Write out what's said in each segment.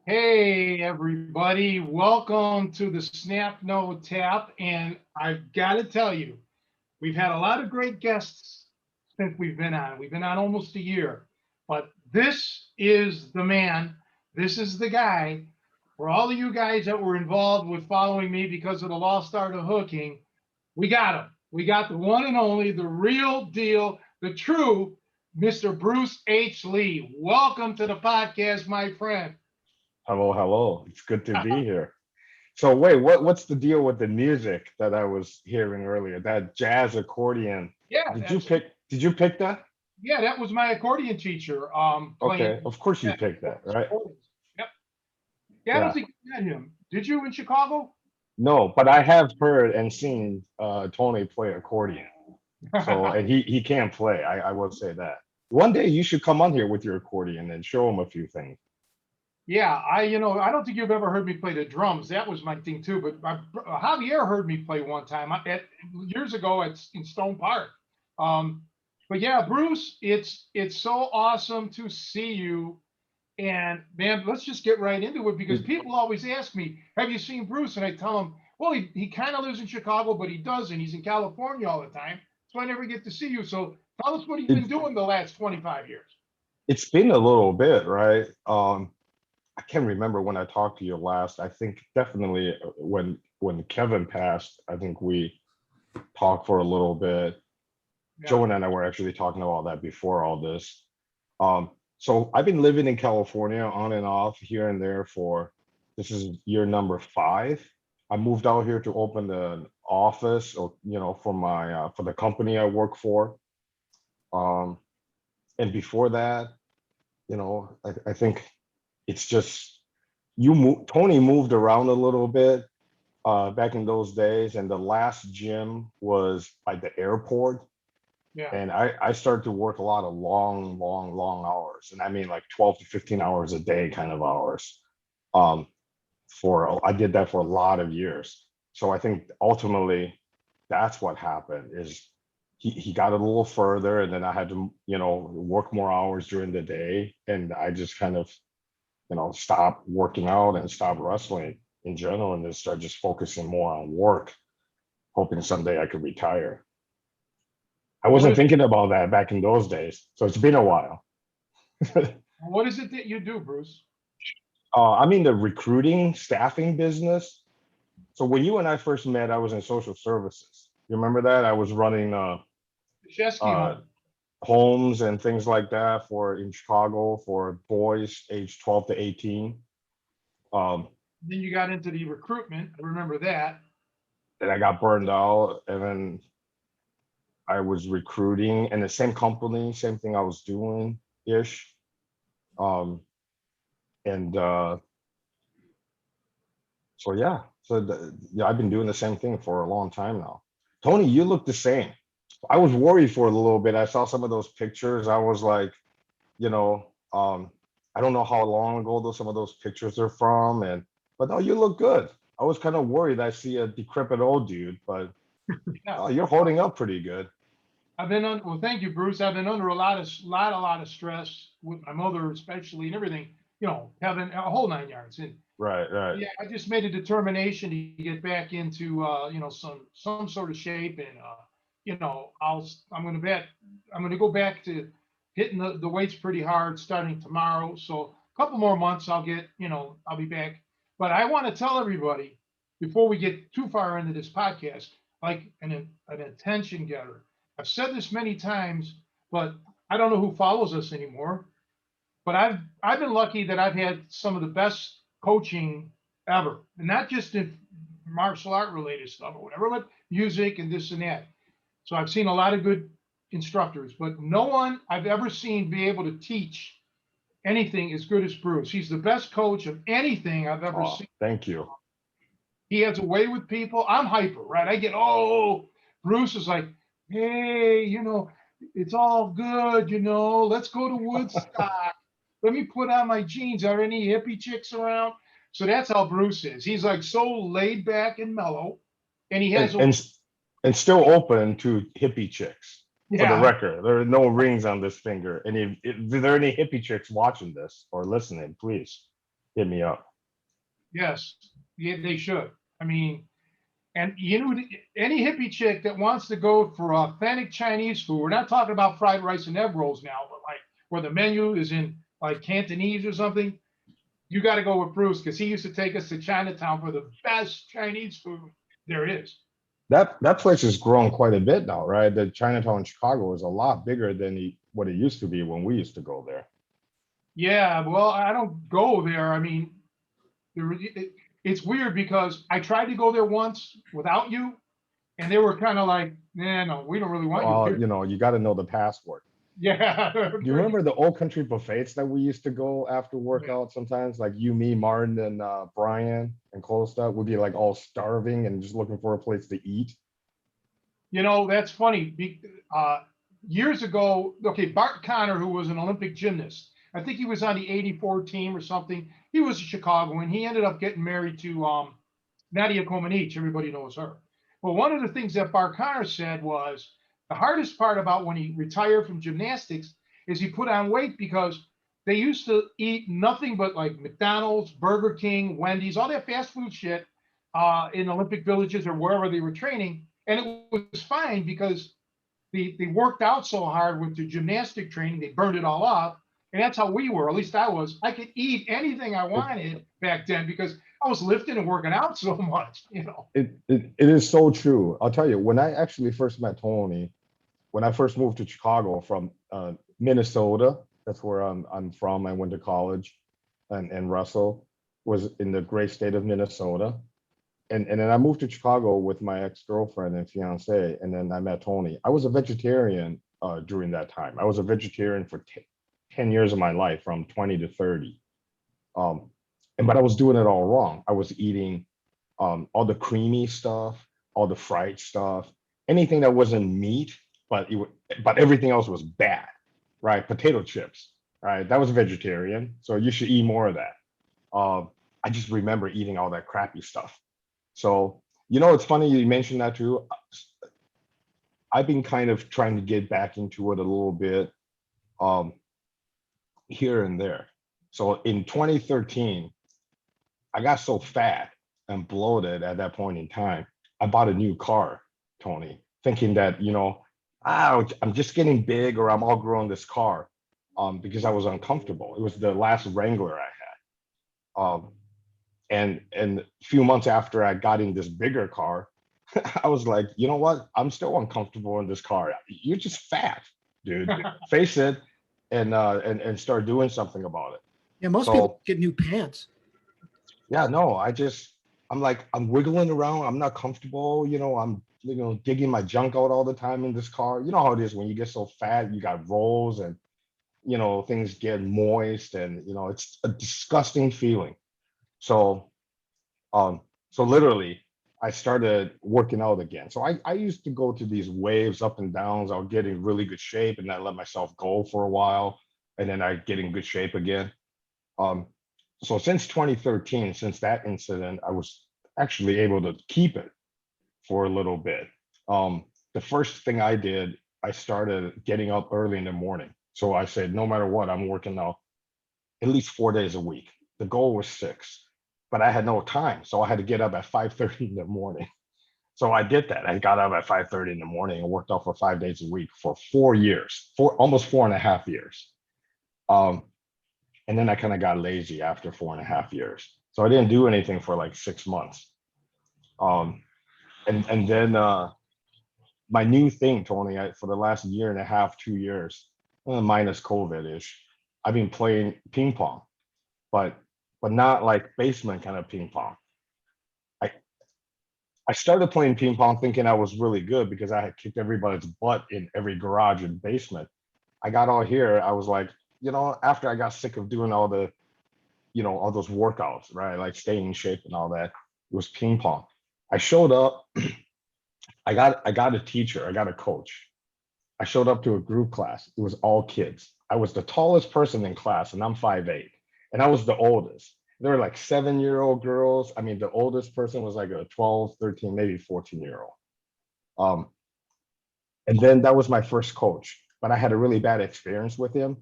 Hey, everybody. Welcome to the Snap No Tap. And I've got to tell you, we've had a lot of great guests since we've been on. We've been on almost a year. But this is the man. This is the guy. For all of you guys that were involved with following me because of the lost art of hooking, we got him. We got the one and only, the real deal, the true Mr. Bruce H. Lee. Welcome to the podcast, my friend. Hello, hello. It's good to be here. So wait, what's the deal with the music that I was hearing earlier? That jazz accordion. Yeah, Did you pick that? yeah, that was my accordion teacher Okay, playing. of course you Yeah, picked that, right? yep. Yeah, I don't Yeah. think you met him. Did you in Chicago? No, but I have heard and seen Tony play accordion. So and he can play. I will say that. One day you should come on here with your accordion and show him a few things. Yeah, I don't think you've ever heard me play the drums. That was my thing too. But Javier heard me play one time years ago in Stone Park. Um, but yeah, Bruce, it's so awesome to see you. And man, let's just get right into it because people always ask me, "Have you seen Bruce?" And I tell them, "Well, he kind of lives in Chicago, but he doesn't. He's in California all the time, so I never get to see you." So tell us what you've been It, doing the last 25 years. it's been a little bit, right? I can't remember when I talked to you last. I think definitely when Kevin passed, I think we talked for a little bit. Yeah. Joe and I were actually talking about that before all this. So I've been living in California on and off here and there for this is year number 5. I moved out here to open an office or for my for the company I work for. Um, and before that, I think it's just Tony moved around a little bit back in those days, and the last gym was by the airport. Yeah. And I started to work a lot of long hours, and I mean like 12 to 15 hours a day kind of hours. Um, I did that for a lot of years. So I think ultimately that's what happened is he got a little further, and then I had to work more hours during the day, and I just kind of stop working out and stop wrestling in general and just start just focusing more on work, hoping someday I could retire. I What wasn't is thinking about that back in those days. So it's been a while. what is it that you do, Bruce? I'm in the recruiting staffing business. So when you and I first met, I was in social services. You remember that? I was running Chesky uh, home. homes and things like that for in Chicago for boys aged 12 to 18. Um, Then you got into the recruitment. I remember that. and I got burned out, and then I was recruiting in the same company, same thing I was doing ish. Um, and so yeah, yeah, I've been doing the same thing for a long time now. Tony, you look the same. I was worried for a little bit. I saw some of those pictures. I was like, you know, um, I don't know how long ago some of those pictures are from, but no, you look good. I was kind of worried. I see a decrepit old dude, but Yeah. oh, you're holding up pretty good. I've been on. Well, thank you, Bruce. I've been under a lot of stress with my mother, especially, and everything. Having a whole 9 yards. And Right, right. yeah, I just made a determination to get back into some sort of shape, and I'm going to go back to hitting the weights pretty hard starting tomorrow. So a couple more months, I'll be back. But I want to tell everybody before we get too far into this podcast, like an attention getter. I've said this many times, but I don't know who follows us anymore, but I've been lucky that I've had some of the best coaching ever, and not just in martial art related stuff or whatever, but music and this and that. So I've seen a lot of good instructors, but no one I've ever seen be able to teach anything as good as Bruce. He's the best coach of anything I've ever Oh, seen. thank you. He has a way with people. I'm hyper, right? I get, oh, Bruce is like, hey, it's all good, let's go to Woodstock. Let me put on my jeans. Are any hippie chicks around? So that's how Bruce is. He's like so laid back and mellow. And he and has a, and and still open to hippie chicks. For the yeah, record, there are no rings on this finger. And if there are any hippie chicks watching this or listening, please hit me up. yes, yeah, they should. I mean, and any hippie chick that wants to go for authentic Chinese food, we're not talking about fried rice and egg rolls now, but like where the menu is in like Cantonese or something, you got to go with Bruce because he used to take us to Chinatown for the best Chinese food there is. That place has grown quite a bit now, right? The Chinatown in Chicago is a lot bigger than what it used to be when we used to go there. Yeah, well, I don't go there. I mean, it's weird because I tried to go there once without you, and they were kind of like, "Nah, no, we don't really want you Well, here." you got to know the password. Yeah, Do you remember the old country buffets that we used to go after yeah. workout sometimes? Like you, me, Martin, and Brian and Cole stuff would be like all starving and just looking for a place to eat. That's funny. Years ago, okay, Bart Connor, who was an Olympic gymnast, I think he was on the '84 team or something. He was a Chicagoan. He ended up getting married to Nadia Comaneci. Everybody knows her. Well, one of the things that Bart Connor said was the hardest part about when he retired from gymnastics is he put on weight because they used to eat nothing but like McDonald's, Burger King, Wendy's, all that fast food shit in Olympic villages or wherever they were training. And it was fine because they worked out so hard with the gymnastic training, they burned it all off. And that's how we were, at least I was. I could eat anything I It, wanted back then because I was lifting and working out so much. it is so true. I'll tell you, when I actually first met Tony, when I first moved to Chicago from Minnesota, that's where I'm from. I went to college, and Russell was in the great state of Minnesota. And then I moved to Chicago with my ex-girlfriend and fiance, and then I met Tony. I was a vegetarian during that time. I was a vegetarian for 10 years of my life, from 20 to 30. Um, but I was doing it all wrong. I was eating all the creamy stuff, all the fried stuff, anything that wasn't meat, but but everything else was bad, right? Potato chips, right? That was vegetarian, so you should eat more of that. I just remember eating all that crappy stuff. So, it's funny you mentioned that too. I've been kind of trying to get back into it a little bit, um, here and there. So in 2013, I got so fat and bloated at that point in time. I bought a new car, Tony, thinking that, I'm just getting big or I'm outgrowing this car, because I was uncomfortable. It was the last Wrangler I had. And a few months after I got in this bigger car, I was like, you know what? I'm still uncomfortable in this car. You're just fat, dude. Face it, and start doing something about it. Yeah, most So people get new pants. yeah, no, I'm like, I'm wiggling around. I'm not comfortable. I'm, digging my junk out all the time in this car. You know how it is when you get so fat, you got rolls and, things get moist and, it's a disgusting feeling. So, um, so literally I started working out again. So I used to go to these waves up and downs. I'll get in really good shape and I let myself go for a while and then I get in good shape again. Um, so since 2013, since that incident, I was actually able to keep it for a little bit. The first thing I did, I started getting up early in the morning. So I said, no matter what, I'm working out at least 4 days a week. The goal was 6, but I had no time. So I had to get up at 5:30 in the morning. So I did that. I got up at 5:30 in the morning and worked out for 5 days a week for 4 years, almost 4.5 years. Um, and then I kind of got lazy after 4.5 years. So I didn't do anything for like 6 months. Um, and then my new thing, Tony, for the last year and a half, 2 years, minus COVID-ish, I've been playing ping pong, but not like basement kind of ping pong. I I started playing ping pong thinking I was really good because I had kicked everybody's butt in every garage and basement. I got all here. I was like, after I got sick of doing all the, all those workouts, right? Like staying in shape and all that. It was ping pong. I showed up. I got a teacher. I got a coach. I showed up to a group class. It was all kids. I was the tallest person in class, and I'm 5'8", and I was the oldest. There were like 7-year-old girls. I mean, the oldest person was like a 12, 13, maybe 14-year-old. Um, and then that was my first coach, but I had a really bad experience with him.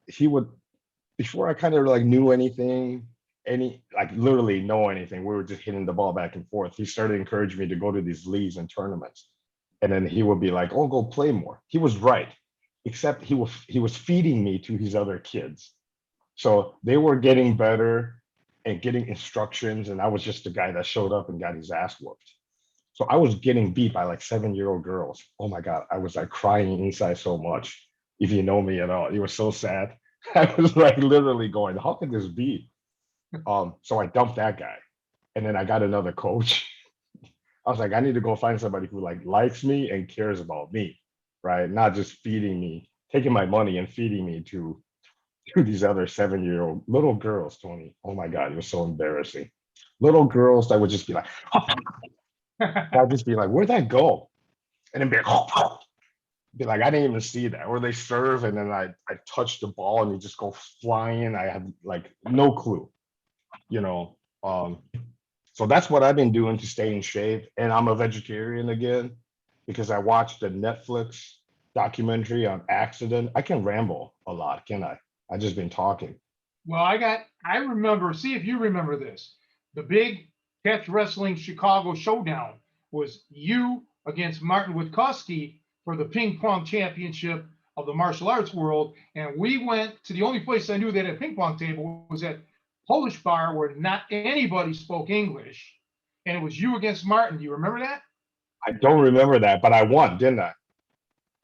He would, before I kind of like knew anything, like literally know anything, we were just hitting the ball back and forth. He started encouraging me to go to these leagues and tournaments. And then he would be like, "Oh, go play more." He was right, except he was feeding me to his other kids. So they were getting better and getting instructions, and I was just the guy that showed up and got his ass whooped. So I was getting beat by like 7-year-old girls. Oh my God, I was like crying inside so much. If you know me at all, it was so sad. I was like literally going, "How could this be?" So I dumped that guy, and then I got another coach. I was like, I need to go find somebody who like likes me and cares about me, right? Not just feeding me, taking my money and feeding me to these other 7-year-old little girls, Tony. Oh my God, it was so embarrassing. Little girls that would just be like, I'd just be like, "Where'd that go?" And then be like, "I didn't even see that." Or they serve and then I touch the ball and they just go flying. I had like no clue, you know. So that's what I've been doing to stay in shape. And I'm a vegetarian again because I watched the Netflix documentary on accident. I can ramble a lot, can I? I just been talking. Well, I remember, see if you remember this. The big catch wrestling Chicago showdown was you against Martin Witkowski for the ping pong championship of the martial arts world. And we went to the only place I knew that had a ping pong table was at Polish bar where not anybody spoke English. And it was you against Martin. Do you remember that? I don't remember that, but I won, didn't I?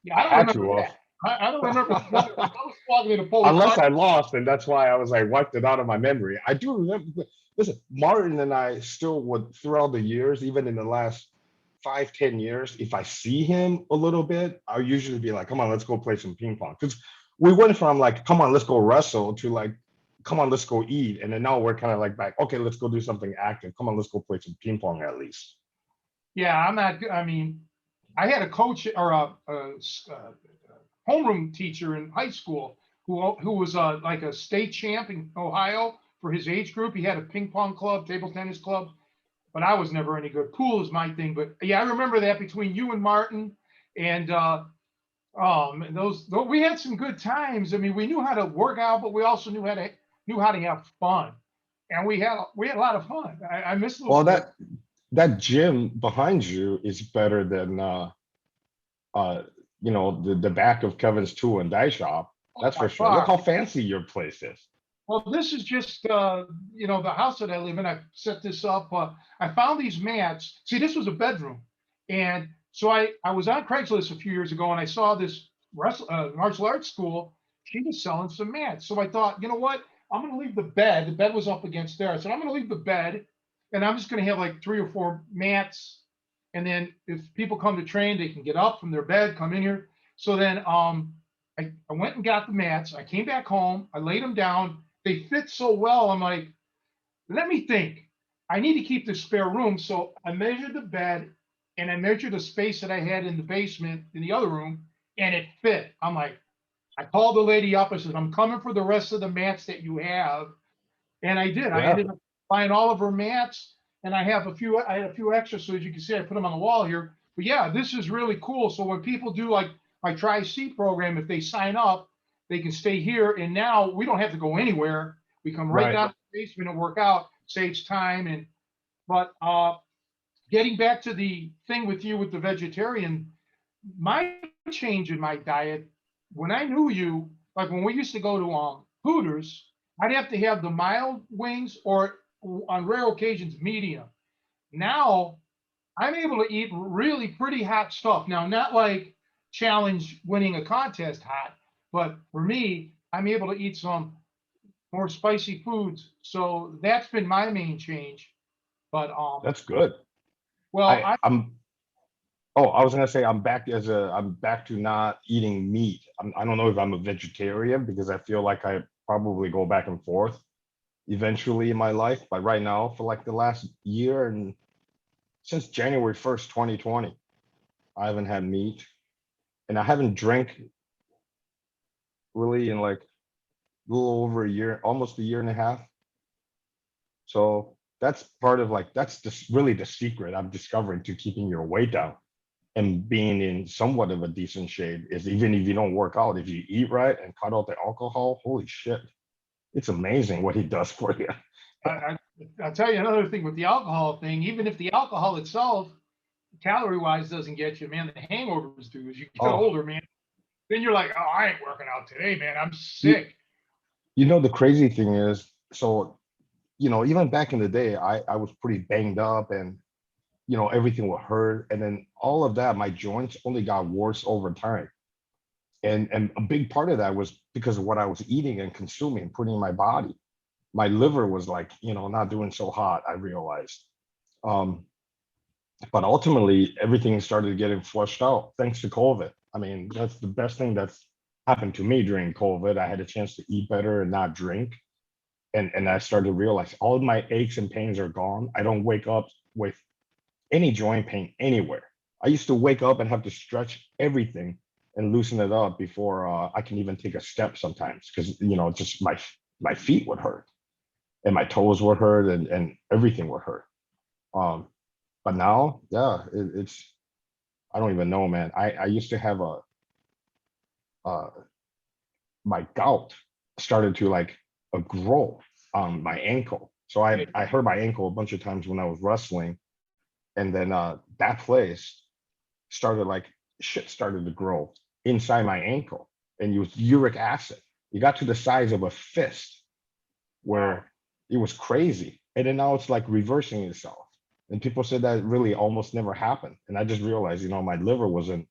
Yeah, I I don't had remember to that. I don't remember. I was walking in a Polish unless bar. I lost, and that's why I was like wiped it out of my memory. I do remember. Listen, Martin and I still would throughout the years, even in the last 5, 10 years, if I see him a little bit, I'll usually be like, "Come on, let's go play some ping pong." Because we went from like, "Come on, let's go wrestle," to like, "Come on, let's go eat," and then now we're kind of like back. Okay, let's go do something active. Come on, let's go play some ping pong at least. Yeah, I'm not. I mean, I had a coach or a homeroom teacher in high school who was like a state champ in Ohio for his age group. He had a ping pong club, table tennis club, but I was never any good. Pool is my thing. But yeah, I remember that between you and Martin, and those we had some good times. I mean, we knew how to work out, but we also knew how to have fun, and we had a lot of fun. I miss those Well, days. that gym behind you is better than uh, the back of Kevin's tool and die shop. Oh, That's by for sure. Look far. how fancy your place is. Well, this is just the house that I live in. I set this up. I found these mats. See, this was a bedroom, and so I was on Craigslist a few years ago, and I saw this martial arts school. She was selling some mats, so I thought, you know what? I'm going to leave the bed. The bed was up against there. I said I'm going to leave the bed, and I'm just going to have like 3 or 4 mats, and then if people come to train, they can get up from their bed, come in here. So then I went and got the mats. I came back home. I laid them down. They fit so well. I'm like, let me think. I need to keep this spare room. So I measured the bed and I measured the space that I had in the basement in the other room, and it fit. I'm like, I called the lady up. I said, I'm coming for the rest of the mats that you have. And I did. I Yeah. ended up buying all of her mats, and I had a few extras. So as you can see, I put them on the wall here. But yeah, this is really cool. So when people do like my Tri C program, if they sign up, they can stay here. And now we don't have to go anywhere. We come right Right. down to the basement and work out, saves time. But getting back to the thing with you with the vegetarian, my change in my diet, when I knew you, like when we used to go to Hooters, I'd have to have the mild wings or on rare occasions medium. Now I'm able to eat really pretty hot stuff. Now, not like challenge winning a contest hot, But for me, I'm able to eat some more spicy foods. So that's been my main change. But That's good. well, I I'm Oh, I was gonna say I'm back to not eating meat. I don't know if I'm a vegetarian because I feel like I probably go back and forth eventually in my life. But right now, for like the last year and since January 1st, 2020, I haven't had meat and I haven't drank really in like a little over a year, almost a year and a half. So that's part of like that's just really the secret I'm discovering to keeping your weight down and being in somewhat of a decent shape is even if you don't work out, if you eat right and cut out the alcohol, holy shit, it's amazing what he does for you. I, I I'll tell you another thing with the alcohol thing. Even if the alcohol itself, calorie wise, doesn't get you, man, the hangovers do. As you get Oh, older, man, then you're like, oh, I ain't working out today, man. I'm you, sick. you know, the crazy thing is, so, even back in the day, I was pretty banged up and, everything would hurt. And then all of that, my joints only got worse over time. And a big part of that was because of what I was eating and consuming, putting in my body. My liver was like, not doing so hot, I realized. Um, but ultimately everything started getting flushed out thanks to COVID. I mean, that's the best thing that's happened to me during COVID. I had a chance to eat better and not drink. And I started to realize all of my aches and pains are gone. I don't wake up with any joint pain anywhere. I used to wake up and have to stretch everything and loosen it up before I can even take a step sometimes because just my feet would hurt and my toes would hurt and everything would hurt. Um, but now, yeah, it's I don't even know, man. I used to have uh my gout started to like grow on my ankle. So I hurt my ankle a bunch of times when I was wrestling, and then that place started like shit started to grow inside my ankle, and it was uric acid. It got to the size of a fist, Wow. where it was crazy, and then now it's like reversing itself. And people said that really almost never happened, and I just realized, my liver wasn't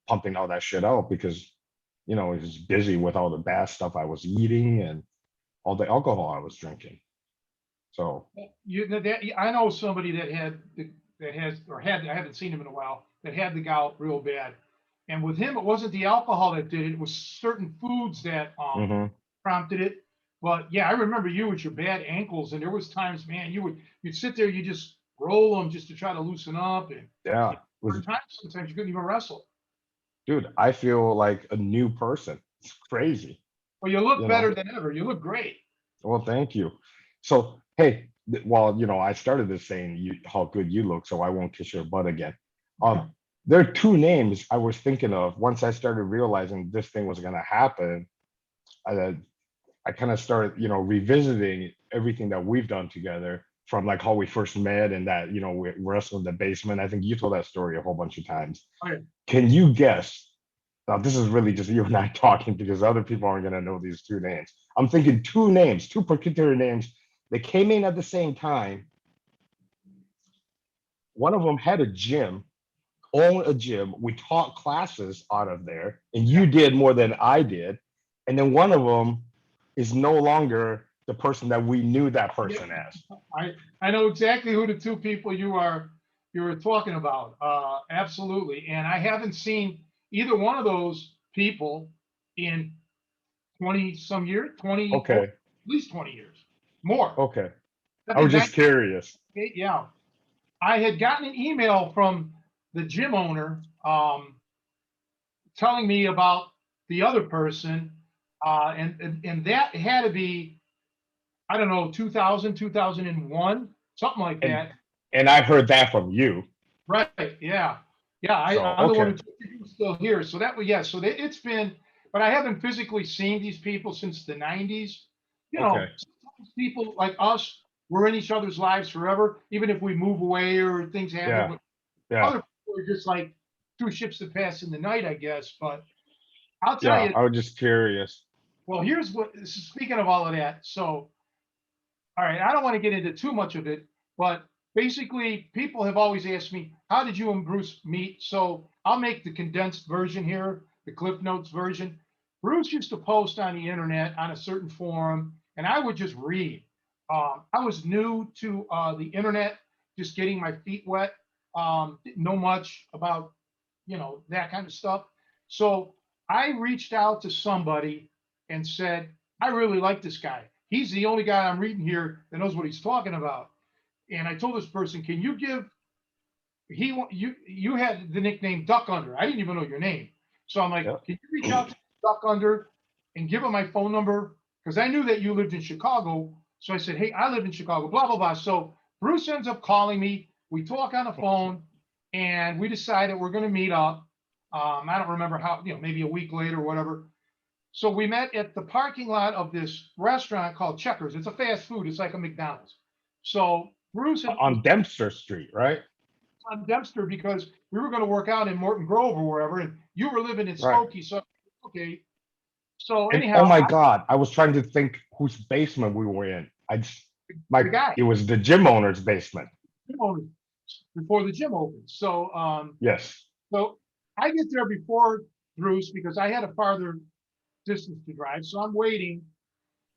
pumping all that shit out because it was busy with all the bad stuff I was eating and all the alcohol I was drinking. So, You know that I know somebody that has or had I haven't seen him in a while that had the gout real bad, and with him it wasn't the alcohol that did it; it was certain foods that mhm, prompted it. But yeah, I remember you with your bad ankles, and there was times, man, you'd sit there, you just roll them just to try to loosen up, and yeah, there was were times sometimes you couldn't even wrestle. dude, I feel like a new person. It's crazy, Well, you look you better know. than ever. You look great. Well, thank you. So, hey, well, I started this saying how good you look, so I won't kiss your butt again. Um, there are two names I was thinking of once I started realizing this thing was gonna happen. I, I kind of started, revisiting everything that we've done together from like how we first met and that, we wrestled in the basement. I think you told that story a whole bunch of times. Oh, yeah. Can you guess? Now, this is really just you and I talking because other people aren't going to know these two names. I'm thinking two names, two particular names. They came in at the same time. One of them had a gym, owned a gym. We taught classes out of there, and Yeah. you did more than I did. And then one of them is no longer the person that we knew that Yeah. person as. I know exactly who the two people you were talking about. Absolutely. And I haven't seen either one of those people in 20 some years, 20 at Okay. least 20 years. More. Okay. I I think was just 98, curious. yeah. I had gotten an email from the gym owner telling me about the other person, and that had to be, I don't know, 2000, 2001, something like And that. and I heard that from you. Right. Yeah. Yeah. So I'm the one okay. who took you. He was still here. So that was, yeah. So it's been, but I haven't physically seen these people since the 90s. Okay. Sometimes people like us, we're in each other's lives forever, even if we move away or things happen. Yeah. But Yeah. other people are just like two ships that pass in the night, I guess. But I'll tell Yeah. you, I was just curious. well, here's what, speaking of all of that. So, all right, I don't want to get into too much of it, but basically, people have always asked me, how did you and Bruce meet? So I'll make the condensed version here, the Cliff Notes version. Bruce used to post on the internet on a certain forum, and I would just read. I was new to the internet, just getting my feet wet. Didn't know much about, that kind of stuff. So I reached out to somebody and said, I really like this guy. He's the only guy I'm reading here that knows what he's talking about. And I told this person, can you give you had the nickname Duck Under. I didn't even know your name. So I'm like, Yeah. can you reach out to Duck Under and give him my phone number? Because I knew that you lived in Chicago. So I said, hey, I live in Chicago, blah, blah, blah. So Bruce ends up calling me. We talk on the phone and we decided we're going to meet up. I don't remember how, maybe a week later or whatever. So we met at the parking lot of this restaurant called Checkers. It's a fast food. It's like a McDonald's. So Bruce was On Dempster Street, right? on Dempster because we were going to work out in Morton Grove or wherever, and you were living in Right. Skokie. So okay. So And anyhow, oh my God, I was trying to think whose basement we were in. the guy It was the gym owner's basement. before the gym opened. So Yes. so I get there before Bruce because I had a farther distance to drive. So I'm waiting,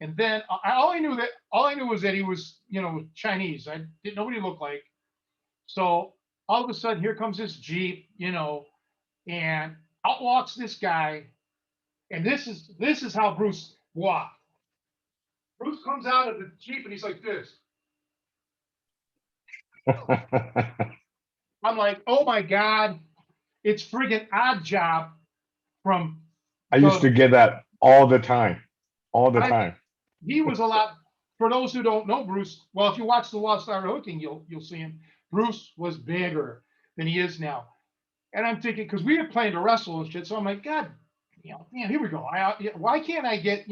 and then all I knew was that he was Chinese. I didn't know what he looked like. So all of a sudden, here comes this Jeep, and out walks this guy. And this is how Bruce walked. Bruce comes out of the Jeep and he's like this. I'm like, oh my God, it's friggin' Odd Job from I used to get that all the time. All the I mean, time. he was a lot. For those who don't know Bruce, well, if you watch The Lost Art of Hooking, you'll see him. Bruce was bigger than he is now. And I'm thinking, because we had planned to wrestle and shit, so I'm like, God, damn, here we go. Why can't I get,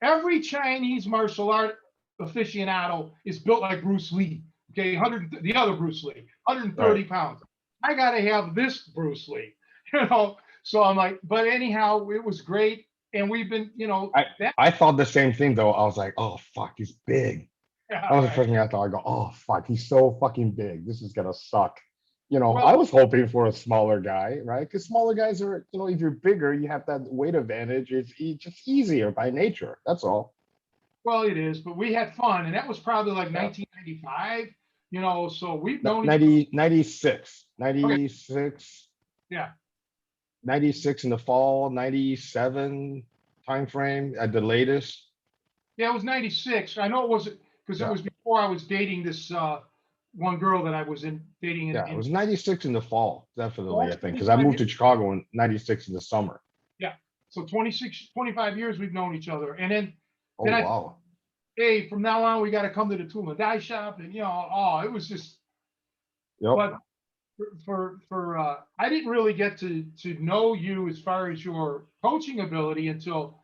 every Chinese martial art aficionado is built like Bruce Lee. Okay, the other Bruce Lee, 130 pounds. I got to have this Bruce Lee, So I'm like, but anyhow, it was great. And we've been, I thought the same thing though. I was like, oh fuck, he's big. That was the first thing I thought. I go, oh fuck, he's so fucking big. This is gonna suck. Well, I was hoping for a smaller guy, right? Because smaller guys are, if you're bigger, you have that weight advantage. It's just easier by nature. That's all. well, it is, but we had fun, and that was probably like Yeah. 1995. So we've known 90, 96, Okay. 96, Yeah. 96 in the fall, 97 time frame at the latest. Yeah, it was 96. I know it wasn't because it Yeah. was before I was dating this one girl that I was dating Yeah, it was 96 in the fall, definitely, I think, because I 25 moved to Chicago in 96 in the summer. Yeah. So 25 years we've known each other. And then, Oh, then I, wow. hey, from now on, we got to come to the tool and die shop. And, it was just, Yep. but I didn't really get to know you as far as your coaching ability until,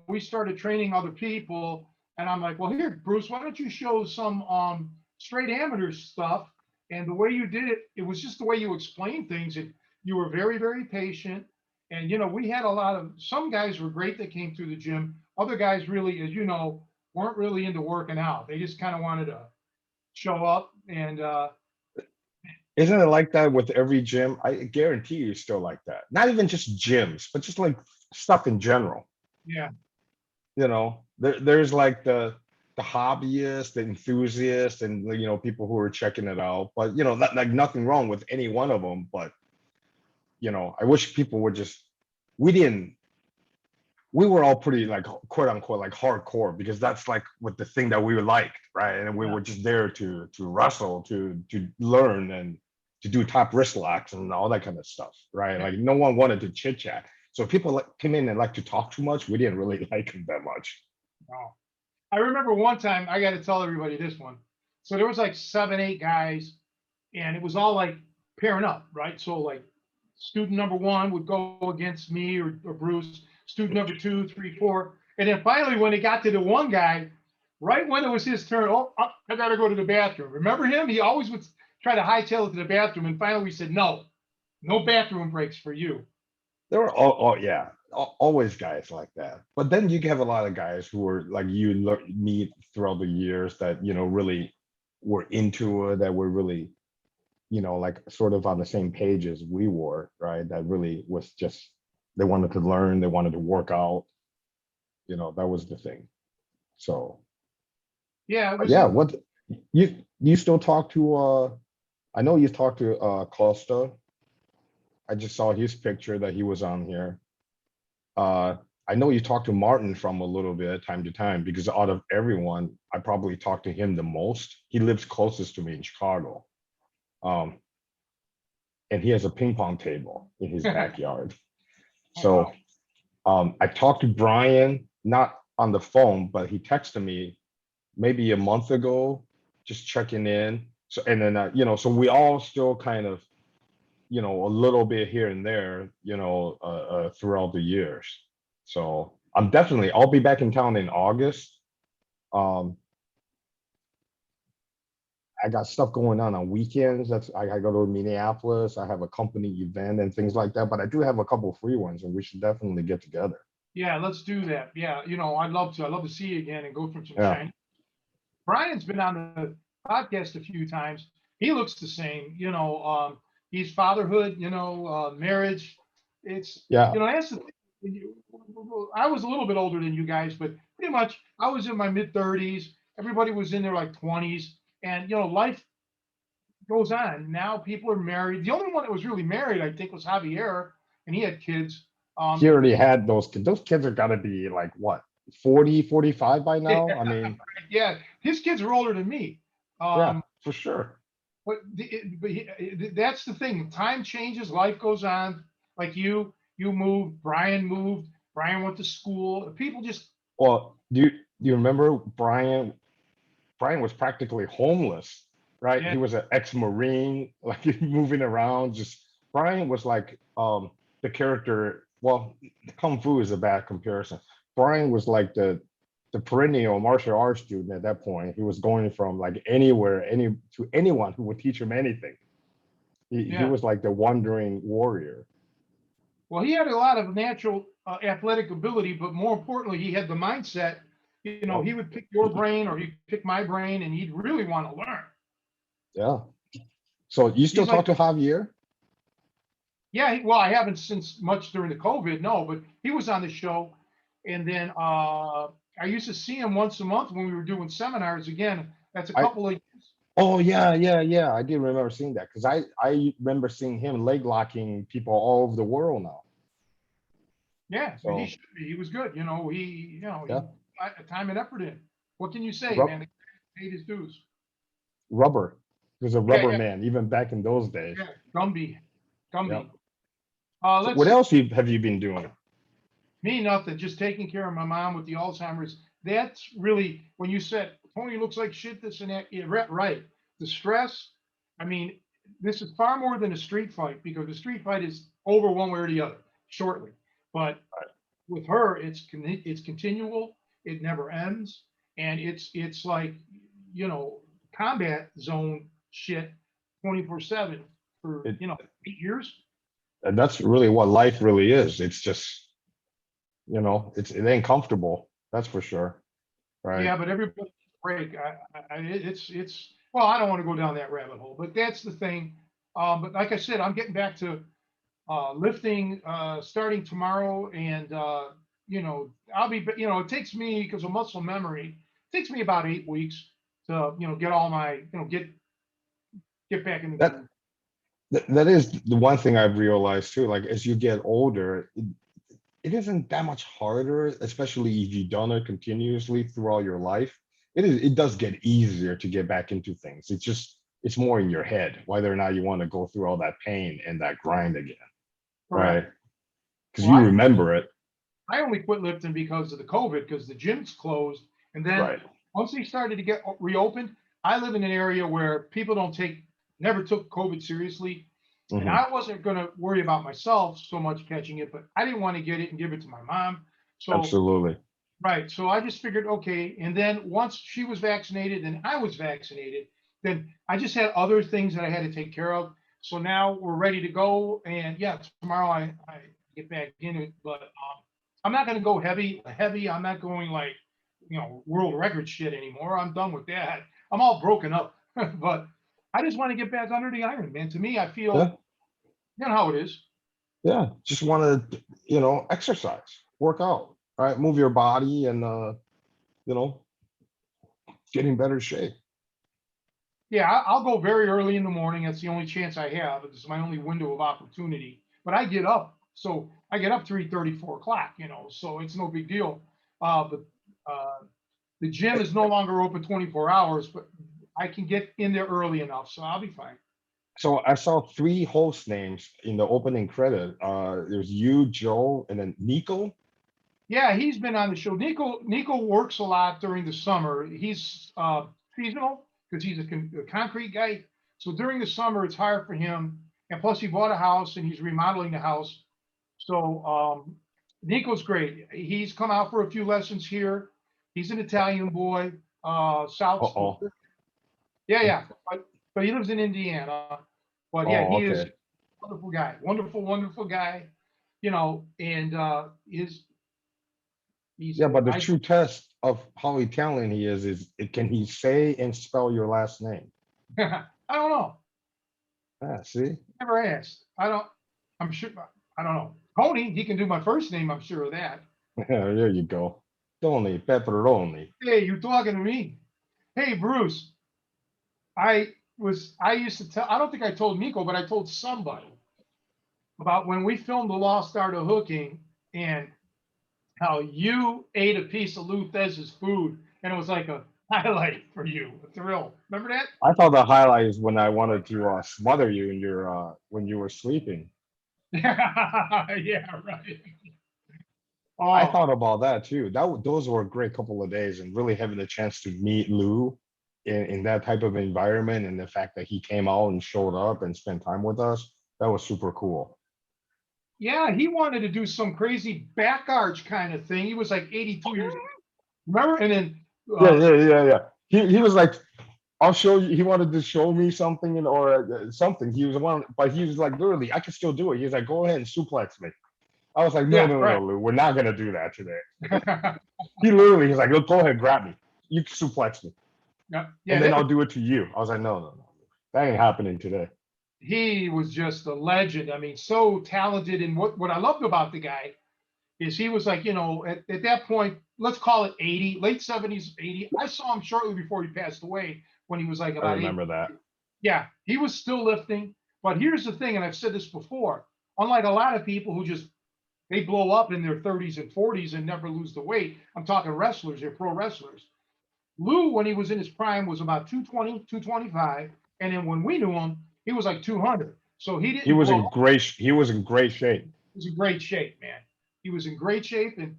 we started training other people. And I'm like, well, here, Bruce, why don't you show some straight amateur stuff? And the way you did it, it was just the way you explained things. And you were very, very patient. And, we had some guys were great that came through the gym. Other guys really, as you know, weren't really into working out. They just kind of wanted to show up and, Isn't it like that with every gym? I guarantee you it's still like that. Not even just gyms, but just like stuff in general. yeah. There's like the hobbyists, the enthusiasts, and people who are checking it out. But not, like nothing wrong with any one of them. But I wish people would just we were all pretty like quote unquote like hardcore because that's like what the thing that we liked, right? And we were just there to wrestle, to learn and to do top wrist locks and all that kind of stuff, right? Like no one wanted to chit chat. So if people came in and like to talk too much, we didn't really like them that much. Oh. I remember one time, I got to tell everybody this one. So there was like 7, 8 guys, and it was all like pairing up, right? So like student number 1 would go against me or Bruce, student number 2, 3, 4. And then finally, when it got to the one guy, right when it was his turn, I got to go to the bathroom. Remember him? He always would try to hightail it to the bathroom. And finally we said, no bathroom breaks for you. There were always guys like that. But then you have a lot of guys who were like you meet throughout the years that really were into it, that were really like sort of on the same page as we were, right? That really was just They wanted to learn. They wanted to work out. That was the thing. So Yeah, it was yeah, what you still talk to? I know you talked to Costa. I just saw his picture that he was on here. Uh, I know you talked to Martin from a little bit time to time because out of everyone, I probably talked to him the most. He lives closest to me in Chicago. Um, and he has a ping pong table in his backyard. oh, wow. So I talked to Brian, not on the phone, but he texted me maybe a month ago, just checking in. So and then so we all still kind of a little bit here and there, throughout the years. So I'll be back in town in August. Um, I got stuff going on weekends. I go to Minneapolis. I have a company event and things like that. But I do have a couple free ones, and we should definitely get together. Yeah, let's do that. Yeah, I'd love to. I'd love to see you again and go through some Yeah, Chinese. Brian's been on the podcast a few times. He looks the same. He's fatherhood. Marriage. It's yeah. that's the thing. I was a little bit older than you guys, but pretty much I was in my mid 30s. Everybody was in their like 20s, and life goes on. Now people are married. The only one that was really married, I think, was Javier, and he had kids. He already had those kids. Those kids are gotta be like what, 40, 45 by now? I mean, Yeah, his kids are older than me. yeah, Um, for sure. but that's the thing. Time changes, life goes on. Like you moved, Brian moved, Brian went to school. People just Well, do you remember Brian? Brian was practically homeless, right? yeah He was an ex-Marine, like moving around. Just Brian was like the character. Well, Kung Fu is a bad comparison. Brian was like the perennial martial arts student at that point. He was going from like anywhere, to anyone who would teach him anything. He yeah. was like the wandering warrior. Well, he had a lot of natural athletic ability, but more importantly, he had the mindset. Yep. He would pick your brain or he'd pick my brain, and he'd really want to learn. Yeah. So you still He's like, talk to Javier? yeah, well, I haven't since much during the COVID, no, but he was on the show. And then I used to see him once a month when we were doing seminars. Again, that's a I couple of years. Oh yeah, yeah, yeah. I did remember seeing that because I remember seeing him leg locking people all over the world now. Yeah, he So should be. He was good. He yeah, got time and effort in. What can you say, Rub, man? The guy paid his dues. rubber. He was a Yeah, rubber yeah, man even back in those days. yeah. Gumby, Yeah. Gumby. So Let's what see. else have you been doing? Me, nothing. Just taking care of my mom with the Alzheimer's. That's really when you said Tony looks like shit, this and that. Yeah, right. The stress. I mean, this is far more than a street fight because the street fight is over one way or the other shortly. But with her, it's continual. It never ends, and it's like combat zone shit, 24/7 for It, 8 years. and that's really what life really is. It's just, it ain't comfortable. That's for sure. Right. Yeah, but everybody needs a break. It's well, I don't want to go down that rabbit hole, but that's the thing. But like I said, I'm getting back to lifting starting tomorrow, and I'll be. It takes me because of muscle memory. It takes me about 8 weeks to get all my get back in the That groove. that is the one thing I've realized too. Like as you get older, it isn't that much harder, especially if you've done it continuously throughout your life. It does get easier to get back into things. It's more in your head whether or not you want to go through all that pain and that grind again, Correct. right? Because Well, you remember it, I only quit lifting because of the COVID because the gyms closed, and then right? once they started to get reopened, I live in an area where people never took COVID seriously. And Hmm. I wasn't going to worry about myself so much catching it, but I didn't want to get it and give it to my mom. So, Absolutely. right. So I just figured, okay. And then once she was vaccinated and I was vaccinated, then I just had other things that I had to take care of. So now we're ready to go. And yeah, tomorrow I get back in it, but I'm not going to go heavy. I'm not going like, world record shit anymore. I'm done with that. I'm all broken up, but I just want to get back under the iron, man. To me, I feel Yeah, you know how it is. yeah. Just want to. exercise, work out, right? Move your body and you know, get in better shape. Yeah, I'll go very early in the morning. That's the only chance I have. It's my only window of opportunity. But I get up, so I get up 3:30, 4 o'clock. So it's no big deal. But the gym is no longer open 24 hours, but I can get in there early enough, so I'll be fine. So I saw three host names in the opening credit. There's you, Joe, and then Nico. Yeah, he's been on the show. Nico works a lot during the summer. He's seasonal because he's a concrete guy. So during the summer, it's hard for him. And plus, he bought a house and he's remodeling the house. So Nico's great. He's come out for a few lessons here. He's an Italian boy, South. Uh-oh. Yeah, yeah. But he lives in Indiana. But yeah, Oh, he is okay. a wonderful guy. Wonderful, wonderful guy. And he's Yeah, but the I true test of how Italian he is can he say and spell your last name? I don't know. Ah, see? Never asked. I don't. I'm sure. I don't know. Tony, he can do my first name. I'm sure of that. There you go. Tony Pepperoni. Hey, you talking to me? Hey, Bruce. I used to tell. I don't think I told Nico, but I told somebody about when we filmed The Lost Art of Hooking and how you ate a piece of Lou Thesz's food, and it was like a highlight for you, a thrill. Remember that? I thought the highlight is when I wanted to smother you in your when you were sleeping. Yeah, right. I Oh, thought about that too. Those were a great couple of days, and really having the chance to meet Lou in that type of environment, and the fact that he came out and showed up and spent time with us, that was super cool. yeah, he wanted to do some crazy back arch kind of thing. He was like 82 years old. Remember? And then, Yeah, yeah, yeah, yeah. He was like, I'll show you. He wanted to show me something or something. He was one, but he was like, literally, I can still do it. He's like, go ahead and suplex me. I was like, no, yeah, no, no, right. no, Lou, we're not gonna do that today. He literally, he's like, go ahead, grab me. You can suplex me, Yeah, and yeah, then I'll do it to you. I was like, no, no, no, that ain't happening today. he was just a legend. I mean, so talented. And what I loved about the guy is he was like, at that point, let's call it 80, late 70s, 80. I saw him shortly before he passed away when he was like I about 80. remember that. Yeah, he was still lifting. But here's the thing, and I've said this before, unlike a lot of people who just they blow up in their 30s and 40s and never lose the weight. I'm talking wrestlers, they're pro wrestlers. Lou, when he was in his prime, was about 220, 225. And then when we knew him, he was like 200. So he He didn't was blow in up. great. He was in great shape. He was in great shape, man. He was in great shape. And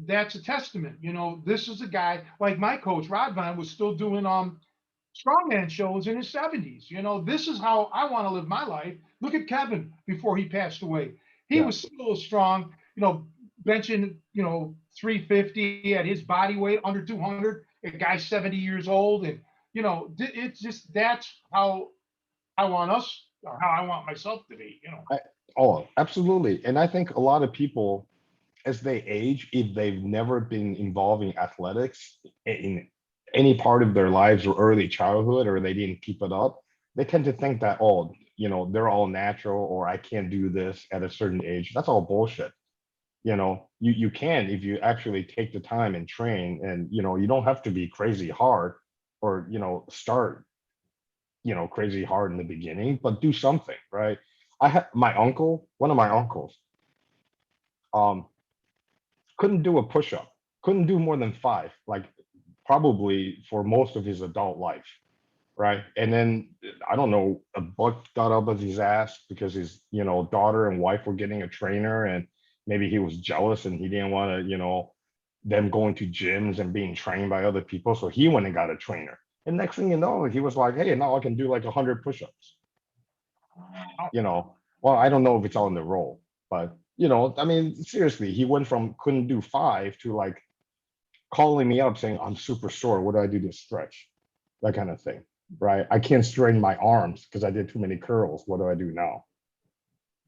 that's a testament. This is a guy like my coach, Rod Vine, was still doing strongman shows in his 70s. This is how I want to live my life. Look at Kevin before he passed away. He Yeah. was still strong, benching, 350 at his body weight, under 200, a guy 70 years old. And, it's just that's how I want us, or how I want myself to be. I, oh, absolutely. And I think a lot of people, as they age, if they've never been involved in athletics in any part of their lives or early childhood, or they didn't keep it up, they tend to think that, oh, they're all natural, or I can't do this at a certain age. That's all bullshit. You can if you actually take the time and train, and you don't have to be crazy hard or start crazy hard in the beginning, but do something, right? I had one of my uncles, um, couldn't do a push-up, couldn't do more than five, like probably for most of his adult life, right? And then I don't know, a buck got up as his ass because his daughter and wife were getting a trainer, and maybe he was jealous and he didn't want to them going to gyms and being trained by other people, so he went and got a trainer. And next thing you know, he was like, hey, now I can do like 100 push-ups. Well, I don't know if it's on the roll, but I mean, seriously, he went from couldn't do five to like calling me up saying, I'm super sore. What do I do to stretch? That kind of thing, right? I can't straighten my arms because I did too many curls. What do I do now?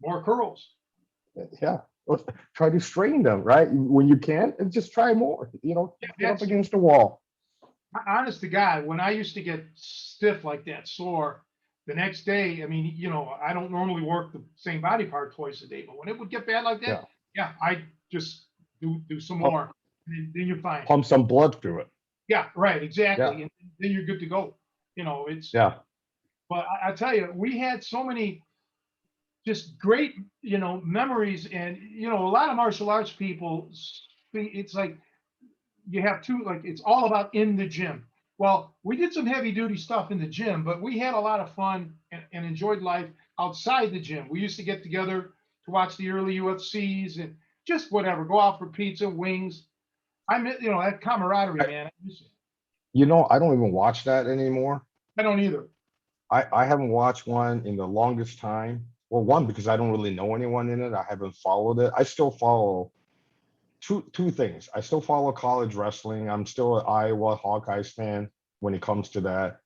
More curls. Yeah. Try to straighten them, right? When you can't, just try more, Yeah, get up that's against the wall. honest to God, when I used to get stiff like that, sore, the next day, I mean, I don't normally work the same body part twice a day, but when it would get bad like Yeah. that, yeah, I just do some Pump, more, and then you're fine. pump some blood through it. Yeah, right, Yeah. exactly, and then you're good to go. It's. Yeah. But I tell you, we had so many just great, memories, and a lot of martial arts people. It's like you have two, like it's all about in the gym. Well, we did some heavy duty stuff in the gym, but we had a lot of fun and enjoyed life outside the gym. We used to get together to watch the early UFCs and just whatever, go out for pizza, wings. I miss, that camaraderie, I, man. I miss it. I don't even watch that anymore. I don't either. I haven't watched one in the longest time. Well, one, because I don't really know anyone in it. I haven't followed it. I still follow two things. I still follow college wrestling. I'm still an Iowa Hawkeyes fan when it comes to that.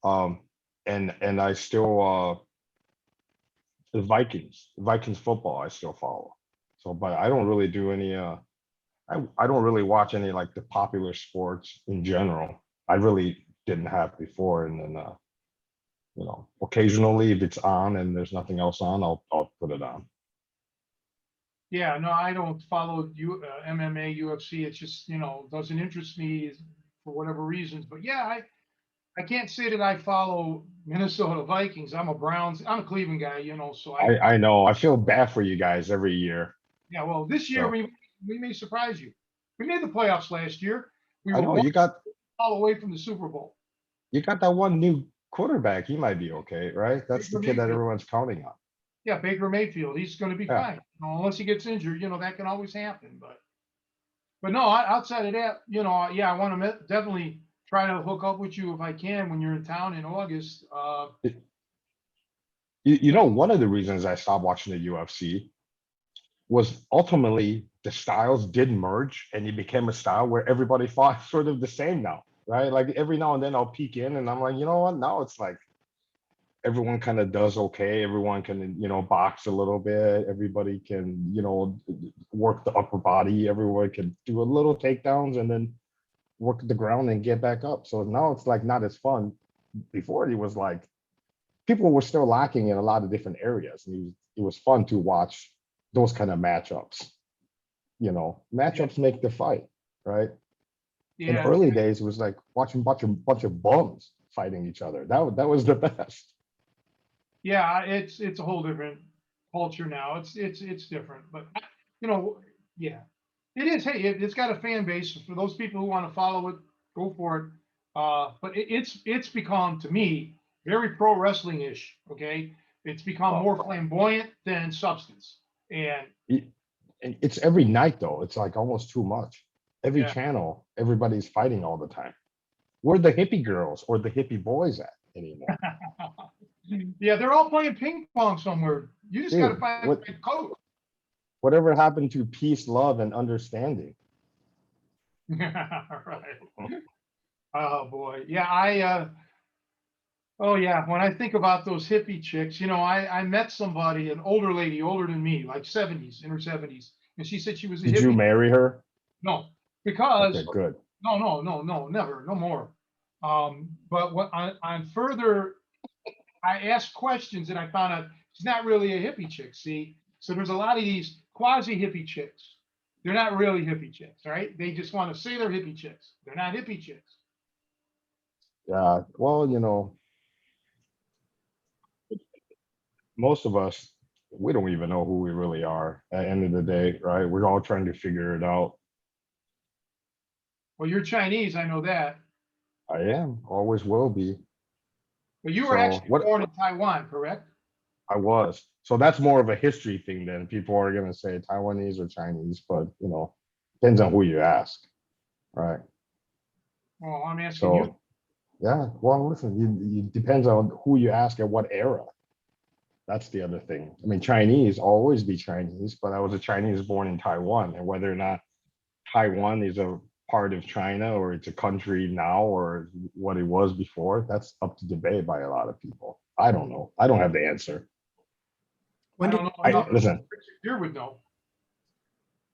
Um, and I still the Vikings football I still follow. So, but I don't really do any I don't really watch any like the popular sports in general. I really didn't have before, and then occasionally if it's on and there's nothing else on, I'll put it on. Yeah, no, I don't follow MMA, UFC. It's just, doesn't interest me for whatever reasons. But yeah, I can't say that I follow Minnesota Vikings. I'm a Cleveland guy, so I know. I feel bad for you guys every year. yeah, well, this year So we may surprise you. We made the playoffs last year. We I were know one ball away from the Super Bowl. you got that one new quarterback. He might be okay, right? That's the Baker kid that Mayfield. everyone's counting on. Yeah, Baker Mayfield. He's going to be Yeah. fine. Unless he gets injured, that can always happen. But no, outside of that, yeah, I want to definitely try to hook up with you if I can when you're in town in August. One of the reasons I stopped watching the UFC was ultimately the styles did merge and it became a style where everybody fought sort of the same now, right? Like every now and then I'll peek in and I'm like, you know what? Now it's like everyone kind of does okay. Everyone can, box a little bit. Everybody can, work the upper body. Everyone can do a little takedowns and then work the ground and get back up. So now it's like not as fun. Before it was like people were still lacking in a lot of different areas. And it was fun to watch those kind of matchups. Matchups make the fight, right? In Yeah, early days, it was like watching bunch of bums fighting each other. That was the best. yeah, it's a whole different culture now. It's different, but yeah, it is. Hey, it's got a fan base for those people who want to follow it. Go for it. But it's become to me very pro wrestling ish. Okay, it's become more flamboyant than substance, and It's every night though. It's like almost too much. Every yeah. channel, everybody's fighting all the time. Where the hippie girls or the hippie boys at anymore? Yeah, they're all playing ping pong somewhere. You just got to Dude, find the code. whatever happened to peace, love, and understanding? Right. Oh boy. Yeah, oh yeah, when I think about those hippie chicks, I met somebody, an older lady, older than me, like 70s, in her 70s, and she said she was a Did you hippie. marry her? No, because Okay, good. no, never, no more. But on further, I asked questions and I found out she's not really a hippie chick. See, so there's a lot of these quasi hippie chicks. They're not really hippie chicks, right? They just want to say they're hippie chicks. They're not hippie chicks. Yeah. Well, most of us, we don't even know who we really are at the end of the day, right? We're all trying to figure it out. Well, you're Chinese, I know that. I am, always will be. But you were So actually what born in Taiwan, correct? I was. So that's more of a history thing then. People are gonna say Taiwanese or Chinese, but depends on who you ask, right? Well, I'm asking you. So yeah, well, listen, you depends on who you ask at what era. That's the other thing. I mean, Chinese always be Chinese, but I was a Chinese born in Taiwan, and whether or not Taiwan is a part of China or it's a country now or what it was before, that's up to debate by a lot of people. I don't know. I don't have the answer. I When don't did know when enough. did Listen, You would know.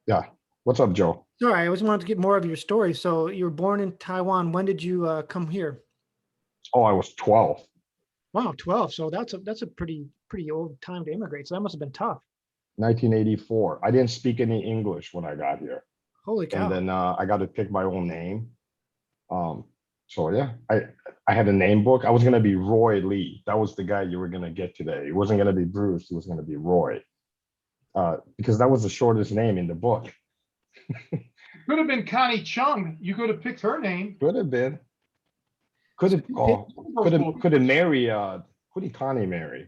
yeah. What's up, Joe? sorry, I always wanted to get more of your story. So you were born in Taiwan. When did you come here? Oh, I was 12. Wow, 12. So that's a pretty old time to immigrate. So that must have been tough. 1984. I didn't speak any English when I got here, Holy and cow. then I got to pick my own name. Um, so yeah, I had a name book. I was gonna be Roy Lee. That was the guy you were gonna get today. It wasn't gonna be Bruce. It was gonna be Roy, because that was the shortest name in the book. Could have been Connie Chung. You could have picked her name. Could have been. Could So have. you picked, Oh, could have marry. Who did Connie marry?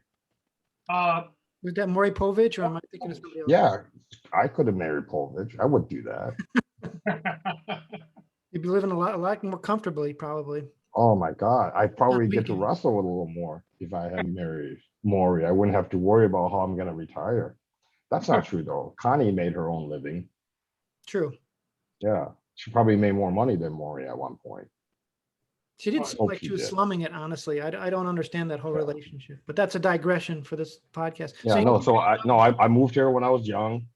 Uh, was that Maury Povich or am I thinking of somebody else? Yeah, I could have married Povich. I would do that. You'd be living a lot more comfortably, probably. Oh my God, I'd Not probably get to weekends. wrestle a little more if I had married Maury. I wouldn't have to worry about how I'm gonna retire. That's not true though. Connie made her own living. True. Yeah, she probably made more money than Maury at one point. She did I seem Hope like she she was did. slumming it, honestly. I don't understand that whole Yeah. relationship, but that's a digression for this podcast. Yeah, So no. you, So I moved here when I was young.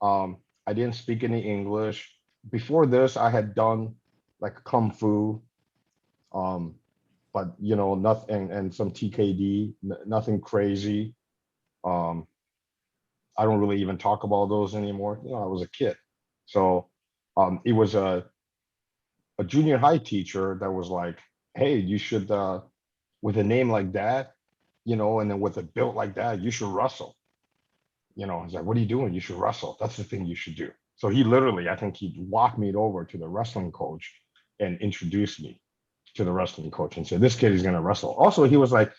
I didn't speak any English. Before this, I had done like kung fu, um, but nothing, and some TKD, nothing crazy. Um, I don't really even talk about those anymore. I was a kid. So it was a junior high teacher that was like, hey, you should, with a name like that, and then with a built like that, you should wrestle. He's like, what are you doing? You should wrestle. That's the thing you should do. So he literally, I think he walked me over to the wrestling coach and introduced me to the wrestling coach and said, this kid is going to wrestle. Also, he was like,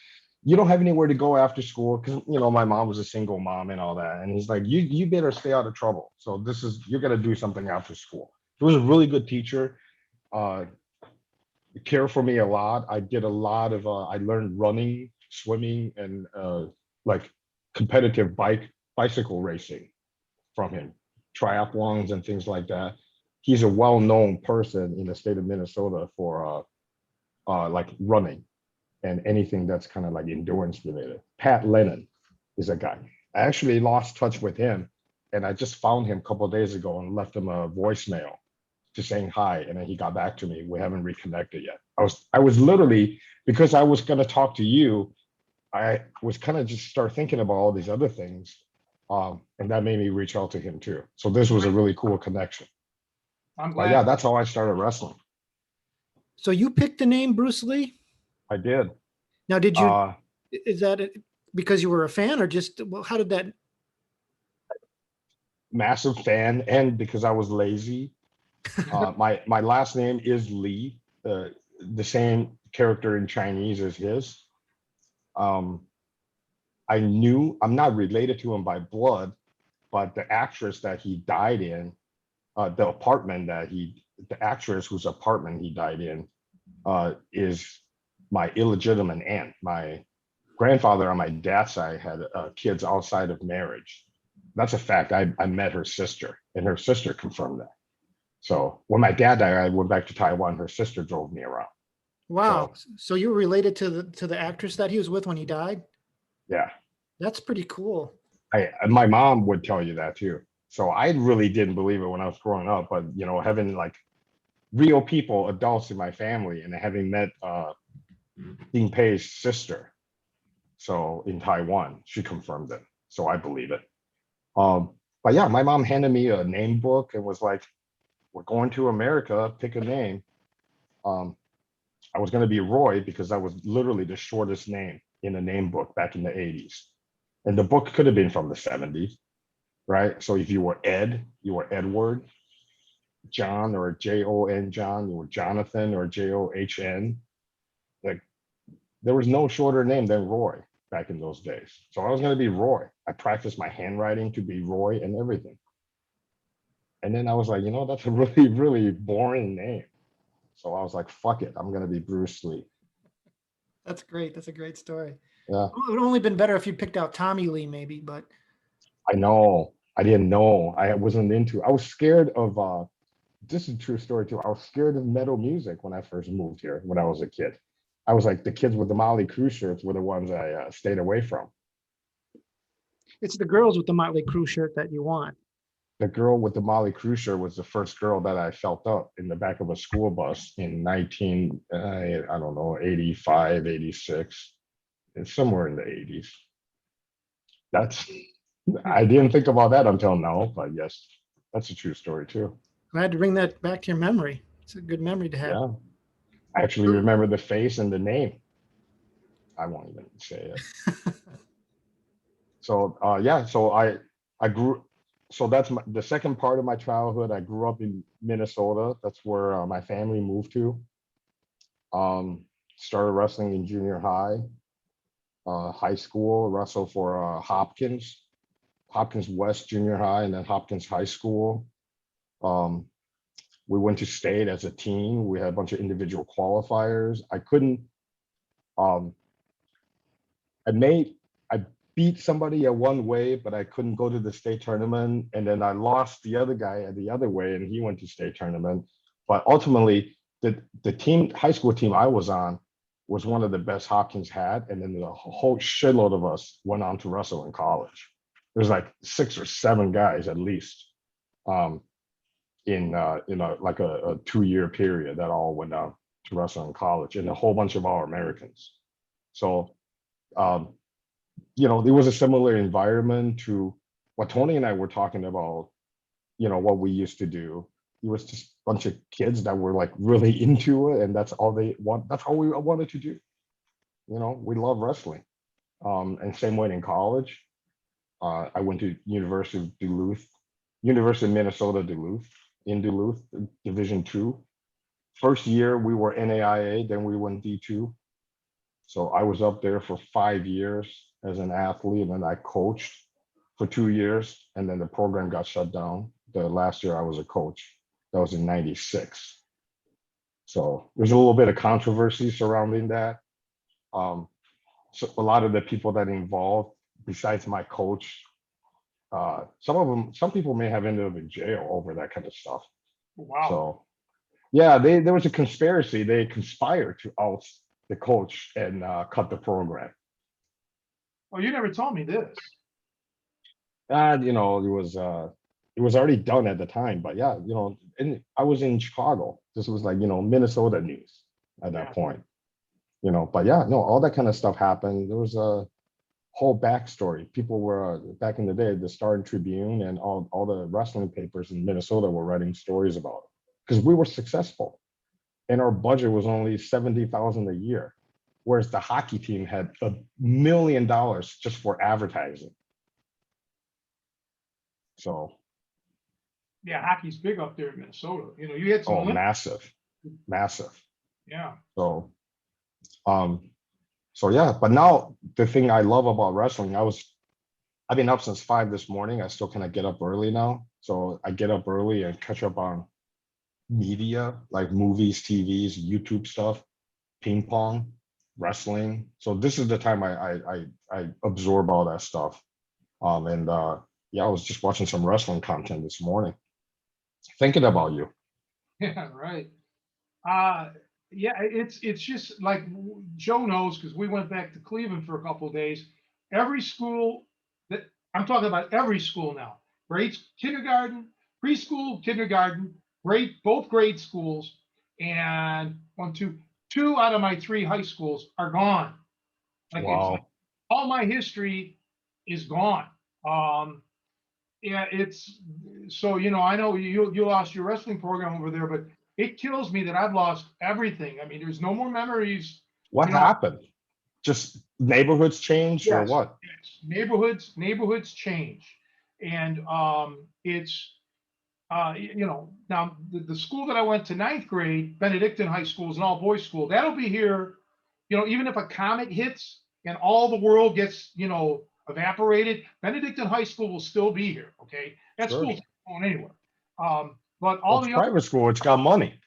you don't have anywhere to go after school because my mom was a single mom and all that. And he's like, you better stay out of trouble. So you're gonna do something after school. He was a really good teacher. Uh cared for me a lot. I did a lot of I learned running, swimming, and like competitive bicycle racing from him, triathlons and things like that. He's a well-known person in the state of Minnesota for like running and anything that's kind of like endurance related. Pat Lennon is a guy. I actually lost touch with him, and I just found him a couple of days ago and left him a voicemail to saying hi, and then he got back to me. We haven't reconnected yet. I was literally, because I was going to talk to you, I was kind of just start thinking about all these other things, and that made me reach out to him too. So this was a really cool connection. I'm But yeah, glad. that's how I started wrestling. so you picked the name Bruce Lee. I did. Now, did you? Uh, Is that because you were a fan, or just well? How did that? Massive fan, and because I was lazy. My last name is Lee, the same character in Chinese as his. Um, I'm not related to him by blood, but the actress that he died in, the actress whose apartment he died in, is my illegitimate aunt. My grandfather on my dad's side had kids outside of marriage. That's a fact. I met her sister, and her sister confirmed that. So when my dad died, I went back to Taiwan. Her sister drove me around. Wow. So So you were related to the actress that he was with when he died? yeah, That's pretty cool. my mom would tell you that too. So I really didn't believe it when I was growing up, but having like real people, adults in my family, and having met Ding Pei's sister, so in Taiwan, she confirmed it. So I believe it. But yeah, my mom handed me a name book and was like, "We're going to America. Pick a name." Um, I was going to be Roy because that was literally the shortest name in a name book back in the 80s. And the book could have been from the 70s, right? So if you were Ed, you were Edward. John or Jon, John, you were Jonathan or John. Like there was no shorter name than Roy back in those days. So I was going to be Roy. I practiced my handwriting to be Roy and everything. And then I was like, that's a really, really boring name. So I was like, fuck it. I'm going to be Bruce Lee. That's great. That's a great story. Yeah. It would only been better if you picked out Tommy Lee, maybe, but I know. I didn't know. I wasn't into. I was scared of. This is a true story too. I was scared of metal music when I first moved here when I was a kid. I was like the kids with the Molly Crew shirts were the ones I stayed away from. it's the girls with the Motley Crue shirt that you want. The girl with the Molly Crew shirt was the first girl that I felt up in the back of a school bus in 19, I don't know, 85, 86. It's somewhere in the 80s. That's I didn't think about that until now, but yes, that's a true story too. Glad to bring that back to your memory. It's a good memory to have. Yeah. I actually remember the face and the name. I won't even say it. So yeah, so I grew so that's the second part of my childhood. I grew up in Minnesota. That's where my family moved to. Started wrestling in junior high, high school, wrestled for Hopkins West Junior High, and then Hopkins High School. Um, we went to state as a team. We had a bunch of individual qualifiers. Um, I beat somebody at one way, but I couldn't go to the state tournament. And then I lost the other guy at the other way, and he went to state tournament. But ultimately, the high school team I was on was one of the best Hopkins had. And then the whole shitload of us went on to wrestle in college. There's like 6 or 7 guys at least in like a 2-year period that all went on to wrestle in college, and a whole bunch of our Americans. So there was a similar environment to what Tony and I were talking about, what we used to do. It was just a bunch of kids that were like really into it, and that's all we wanted to do. We love wrestling. And same way in college. I went to University of Minnesota Duluth, in Duluth, Division II. First year we were NAIA, then we went D2. So I was up there for 5 years as an athlete, and then I coached for 2 years, and then the program got shut down. The last year I was a coach. That was in '96. So there's a little bit of controversy surrounding that. So a lot of the people that involved, besides my coach, some people may have ended up in jail over that kind of stuff. Wow. So yeah, there was a conspiracy. They conspired to oust the coach and cut the program. Well, you never told me this. It was already done at the time, but yeah, and I was in Chicago. This was like, Minnesota news at that point. But yeah, no, all that kind of stuff happened. There was a whole backstory. People were back in the day, the Star and Tribune and all the wrestling papers in Minnesota were writing stories about it because we were successful, and our budget was only $70,000 a year, whereas the hockey team had $1 million just for advertising. So yeah, hockey's big up there in Minnesota. You had some massive. Yeah. So yeah, but now the thing I love about wrestling, I've been up since 5 this morning. I still kind of get up early now. So I get up early and catch up on media like movies, TVs, YouTube stuff, ping pong, wrestling. So this is the time I absorb all that stuff. Yeah, I was just watching some wrestling content this morning, thinking about you. Yeah, right. Yeah, it's just like Joe knows, because we went back to Cleveland for a couple of days. Every school that I'm talking about, every school now, grades, kindergarten, preschool, kindergarten, both grade schools, and two out of my 3 high schools are gone. Like it's like Wow. all my history is gone. Yeah, it's so I know you lost your wrestling program over there, but it kills me that I've lost everything. I mean, there's no more memories. What happened? Just neighborhoods changed or Yes, what? yes. Neighborhoods change, and it's now the school that I went to 9th grade, Benedictine High School, is an all boys school. That'll be here. Even if a comet hits and all the world gets evaporated, Benedictine High School will still be here. Okay, that Sure. school's not going anywhere. But all It's the other, private school. It's got money.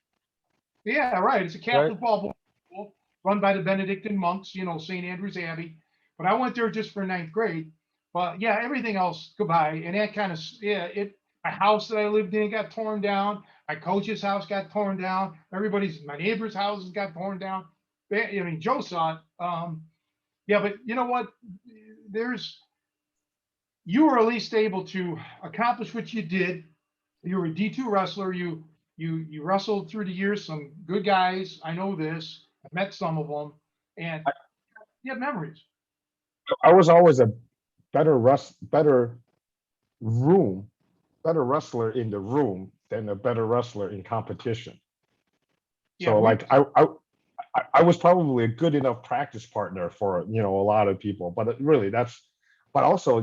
yeah, right. It's a Catholic Right. all boys school run by the Benedictine monks. St. Andrew's Abbey. But I went there just for 9th grade. But yeah, everything else goodbye. And that kind of my house that I lived in got torn down. My coach's house got torn down. My neighbor's houses got torn down. I mean, Joe saw it. Yeah, but you know what? You were at least able to accomplish what you did. You were a D2 wrestler. You wrestled through the years some good guys. I know this. I met some of them, and you have memories. I was always a better room, better wrestler in the room than a better wrestler in competition. Yeah, So like I was probably a good enough practice partner for a lot of people, but really but also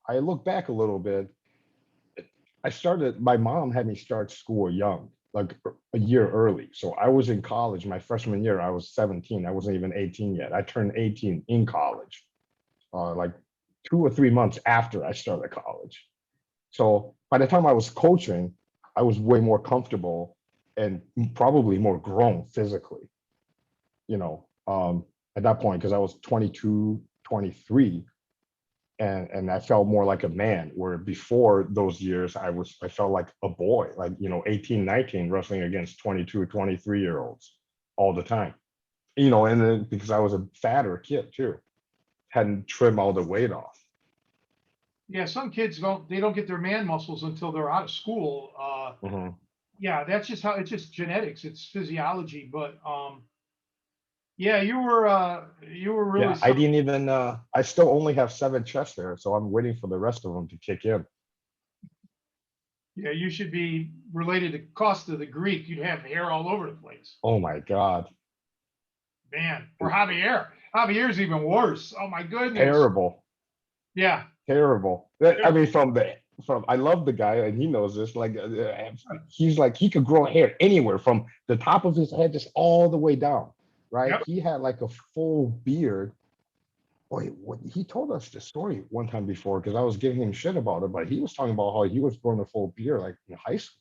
I look back a little bit. My mom had me start school young, like a year early. So I was in college my freshman year. I was 17. I wasn't even 18 yet. I turned 18 in college, like 2 or 3 months after I started college. So by the time I was coaching, I was way more comfortable and probably more grown physically, you know, at that point, because I was 22, 23, and I felt more like a man, where before those years I felt like a boy, like 18, 19, wrestling against 22, 23 year olds all the time. And then because I was a fatter kid too, hadn't trimmed all the weight off. yeah, some kids don't get their man muscles until they're out of school. Mhm. Yeah, that's just how it's just genetics, it's physiology. But yeah, you were really Yeah, I something. didn't even I still only have 7 chest hairs, so I'm waiting for the rest of them to kick in. Yeah, you should be related to Costa the Greek. You'd have hair all over the place. Oh my God. Man, or Javier. Javier's even worse. Oh my goodness. Terrible. Yeah. Terrible. I mean, from I love the guy, and he knows this. Like, he's like he could grow hair anywhere from the top of his head just all the way down, right? Yep. He had like a full beard. Boy, he told us the story one time before, because I was giving him shit about it, but he was talking about how he was growing a full beard like in high school.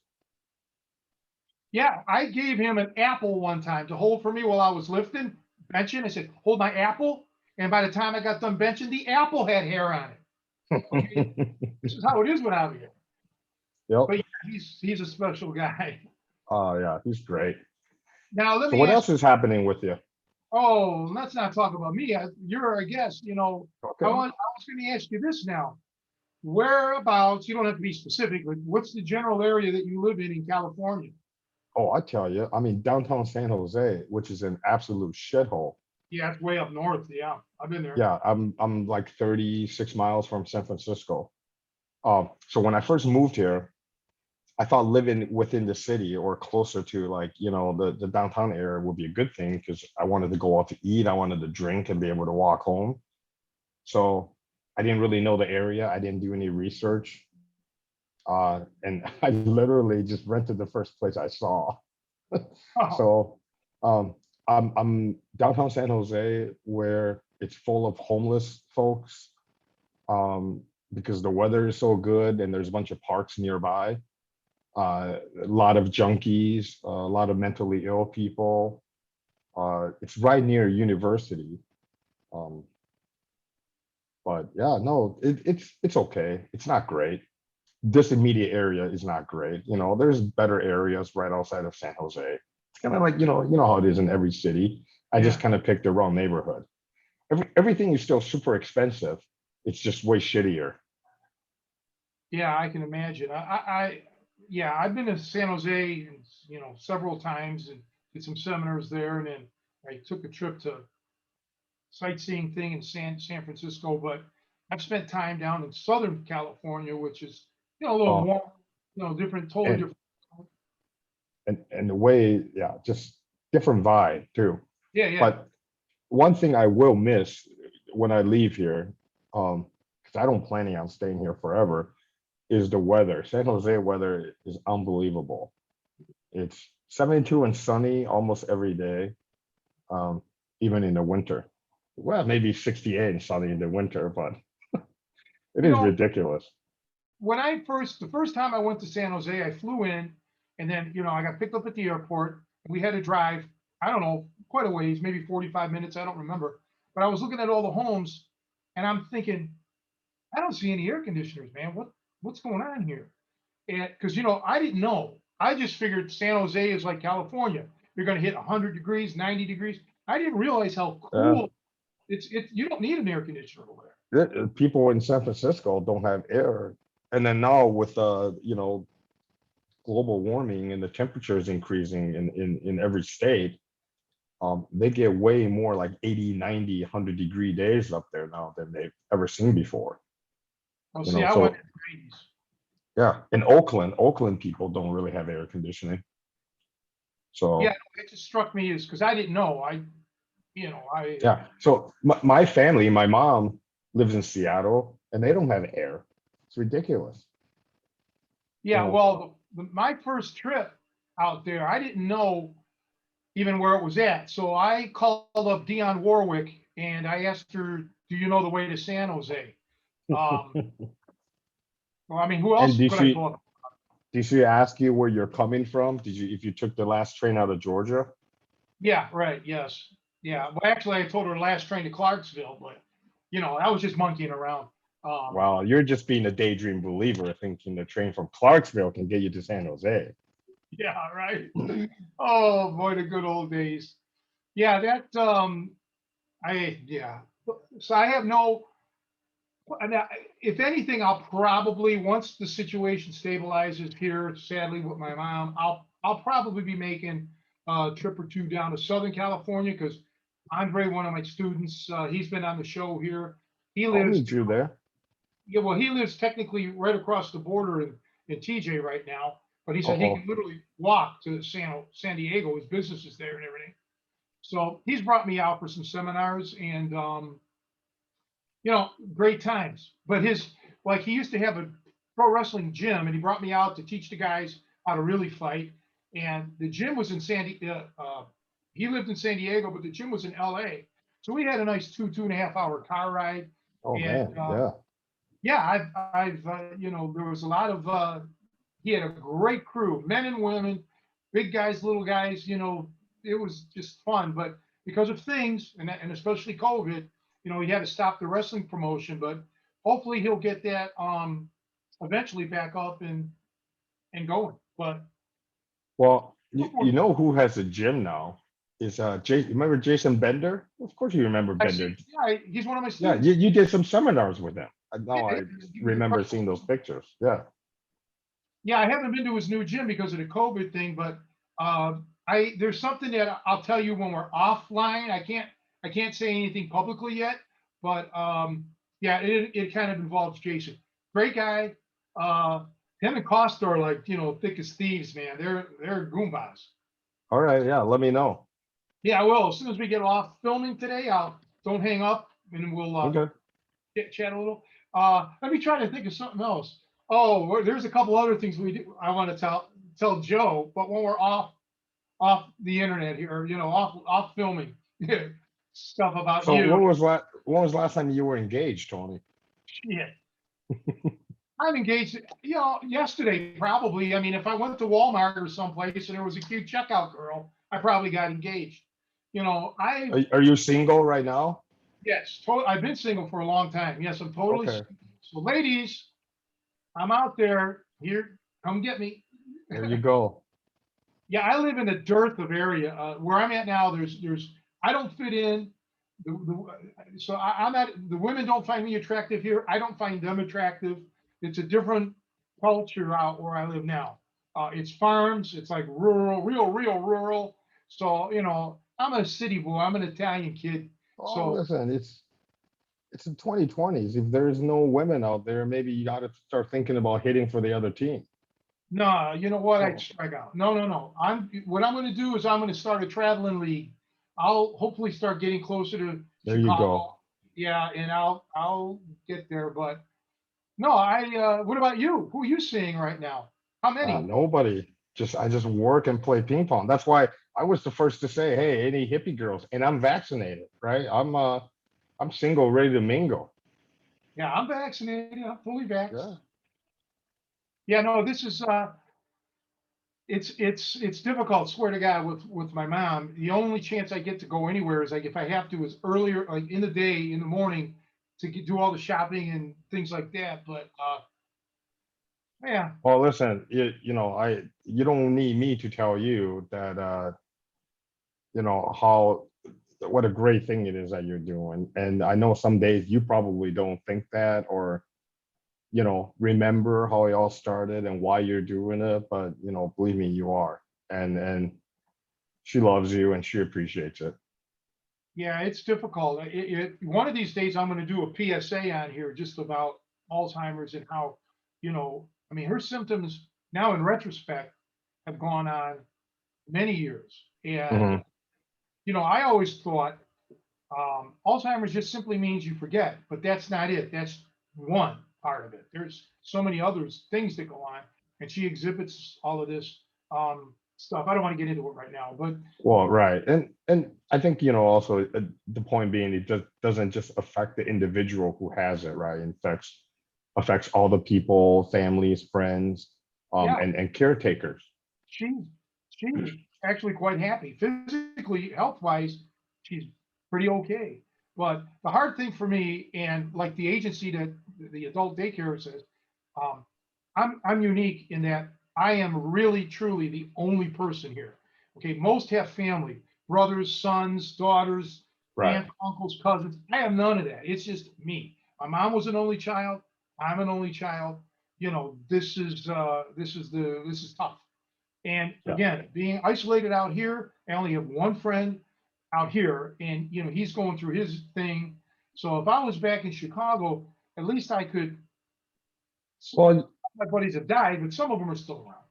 Yeah, I gave him an apple one time to hold for me while I was lifting, benching. I said, hold my apple. And by the time I got done benching, the apple had hair on it. Okay. This is how it is with Javier. Yep. But yeah, he's a special guy. Oh yeah, he's great. Now let So me what ask. else is happening with you? Oh, let's not talk about me. You're a guest. I Okay. was going to ask you this now. Whereabouts? You don't have to be specific, but what's the general area that you live in California? Oh, I tell you, I mean downtown San Jose, which is an absolute shithole. Yeah, it's way up north. Yeah, I've been there. Yeah, I'm like 36 miles from San Francisco. So when I first moved here, I thought living within the city or closer to like, the downtown area would be a good thing, because I wanted to go out to eat, I wanted to drink and be able to walk home. So I didn't really know the area. I didn't do any research. And I literally just rented the first place I saw. Oh, So I'm downtown San Jose, where it's full of homeless folks, because the weather is so good and there's a bunch of parks nearby. A lot of junkies, a lot of mentally ill people. It's right near university. Um, but yeah, no, it's okay. It's not great. This immediate area is not great. There's better areas right outside of San Jose. It's kind of like, how it is in every city. I just yeah. kind of picked the wrong neighborhood. Everything is still super expensive. It's just way shittier. Yeah, I can imagine. Yeah, I've been to San Jose, several times and did some seminars there, and then I took a trip to sightseeing thing in San Francisco. But I've spent time down in Southern California, which is a little Uh, warm, different, totally and different. and the way, yeah, just different vibe too. Yeah, yeah. But one thing I will miss when I leave here, because I don't planning on staying here forever, is the weather. San Jose weather is unbelievable. It's 72 and sunny almost every day, um, even in the winter. Well, maybe 68 and sunny in the winter, but it You is know, ridiculous. the first time I went to San Jose, I flew in, and then I got picked up at the airport. We had to drive, I don't know, quite a ways, maybe 45 minutes, I don't remember. But I was looking at all the homes, and I'm thinking, I don't see any air conditioners, man. What's going on here? And because I didn't know, I just figured San Jose is like California. You're going to hit 100 degrees, 90 degrees. I didn't realize how Uh, cool it's. You don't need an air conditioner over there. People in San Francisco don't have air, and then now with global warming and the temperatures increasing in every state, They get way more like 80, 90, 100-degree days up there now than they've ever seen before. Well, You see, know, I went so in the 80s. yeah, in Oakland people don't really have air conditioning. Yeah, So it just struck me as, because I didn't know, yeah, so my family, my mom lives in Seattle, and they don't have air. It's ridiculous. You yeah, know, well, my first trip out there, I didn't know even where it was at. So I called up Dionne Warwick and I asked her, do you know the way to San Jose? Um, well, I mean, who and else could I go up? did she ask you where you're coming from? Did you if you took the last train out of Georgia? Yeah, right. Yes. Yeah. Well, actually, I told her last train to Clarksville, but I was just monkeying around. Um, Well, you're just being a daydream believer, thinking the train from Clarksville can get you to San Jose. yeah, right. Oh boy, the good old days. Yeah, yeah. So I have no, and if anything, I'll probably, once the situation stabilizes here, sadly with my mom, I'll probably be making a trip or two down to Southern California because Andre, one of my students, he's been on the show here. He I'll lives, meet you there. yeah, well, he lives technically right across the border in TJ right now, but he said he can Uh-oh. literally walk to San Diego. His business is there and everything. So he's brought me out for some seminars and great times. But he used to have a pro wrestling gym, and he brought me out to teach the guys how to really fight. And the gym was in he lived in San Diego, but the gym was in LA. So we had a nice 2.5 hour car ride. Oh And man, yeah. yeah, there was a lot of, he had a great crew, men and women, big guys, little guys, it was just fun. But because of things, and especially COVID, he had to stop the wrestling promotion, but hopefully he'll get that eventually back up and going. But Well, you know who has a gym now? Is remember Jason Bender? Of course you remember I see, Bender. yeah, he's one of my Yeah, students. you did some seminars with him. Now Yeah, I remember seeing those pictures. Yeah. yeah, I haven't been to his new gym because of the COVID thing, but I there's something that I'll tell you when we're offline. I can't say anything publicly yet, but yeah, it kind of involves Jason. Great guy. Uh, Him and Costa are like thick as thieves, man. They're goombas. All right, yeah, let me know. Yeah, I will. As soon as we get off filming today, I'll don't hang up and we'll Okay. chat a little. Let me try to think of something else. Oh, there's a couple other things I want to tell Joe, but when we're off the internet here, off filming stuff about So you. when was the last time you were engaged, Tony? Shit. I'm engaged, yesterday probably. I mean, if I went to Walmart or someplace and there was a cute checkout girl, I probably got engaged. Are you single right now? Yes, I've been single for a long time. Yes, I'm totally. Okay, So, ladies, I'm out there. Here, come get me. there you go. Yeah, I live in a dearth of area. Where I'm at now, I don't fit in. So I'm at the women don't find me attractive here. I don't find them attractive. It's a different culture out where I live now. It's farms. It's like rural, real rural. So I'm a city boy. I'm an Italian kid. Oh, So listen, it's the 2020s. If there's no women out there, maybe you got to start thinking about hitting for the other team. no, you know what? I So strike out. No, no, no. What I'm going to do is I'm going to start a traveling league. I'll hopefully start getting closer to there you go. Chicago. Yeah, and I'll get there. But no, what about you? Who are you seeing right now? How many? Nobody. I just work and play ping pong. That's why I was the first to say, hey, any hippie girls, and I'm vaccinated, right? I'm single, ready to mingle. Yeah, I'm vaccinated. I'm fully vaxxed. Yeah. Yeah, no, this is it's difficult. Swear to God, with my mom, the only chance I get to go anywhere is like if I have to is earlier, like in the day, in the morning, to do all the shopping and things like that. But yeah, Well, listen, you don't need me to tell you that how what a great thing it is that you're doing. And I know some days you probably don't think that or remember how it all started and why you're doing it, but believe me, you are. And she loves you and she appreciates it. Yeah, it's difficult. One of these days, I'm going to do a PSA on here just about Alzheimer's and how, I mean, her symptoms now in retrospect have gone on many years. And, Mhm. I always thought Alzheimer's just simply means you forget, but that's not it. That's one part of it. There's so many other things that go on, and she exhibits all of this stuff. I don't want to get into it right now, but Well, right, and I think also the point being it just doesn't just affect the individual who has it, right? It affects all the people, families, friends, yeah, and caretakers. she's she's actually quite happy physically, health wise. She's pretty okay. But the hard thing for me, and like the agency that the adult daycare says, um, I'm unique in that I am really truly the only person here. Okay, most have family, brothers, sons, daughters, Right. aunts, uncles, cousins. I have none of that. It's just me. My mom was an only child. I'm an only child. This is tough. And Yeah. again, being isolated out here, I only have one friend out here, and he's going through his thing. So if I was back in Chicago, at least I could. Well, My buddies have died, but some of them are still around.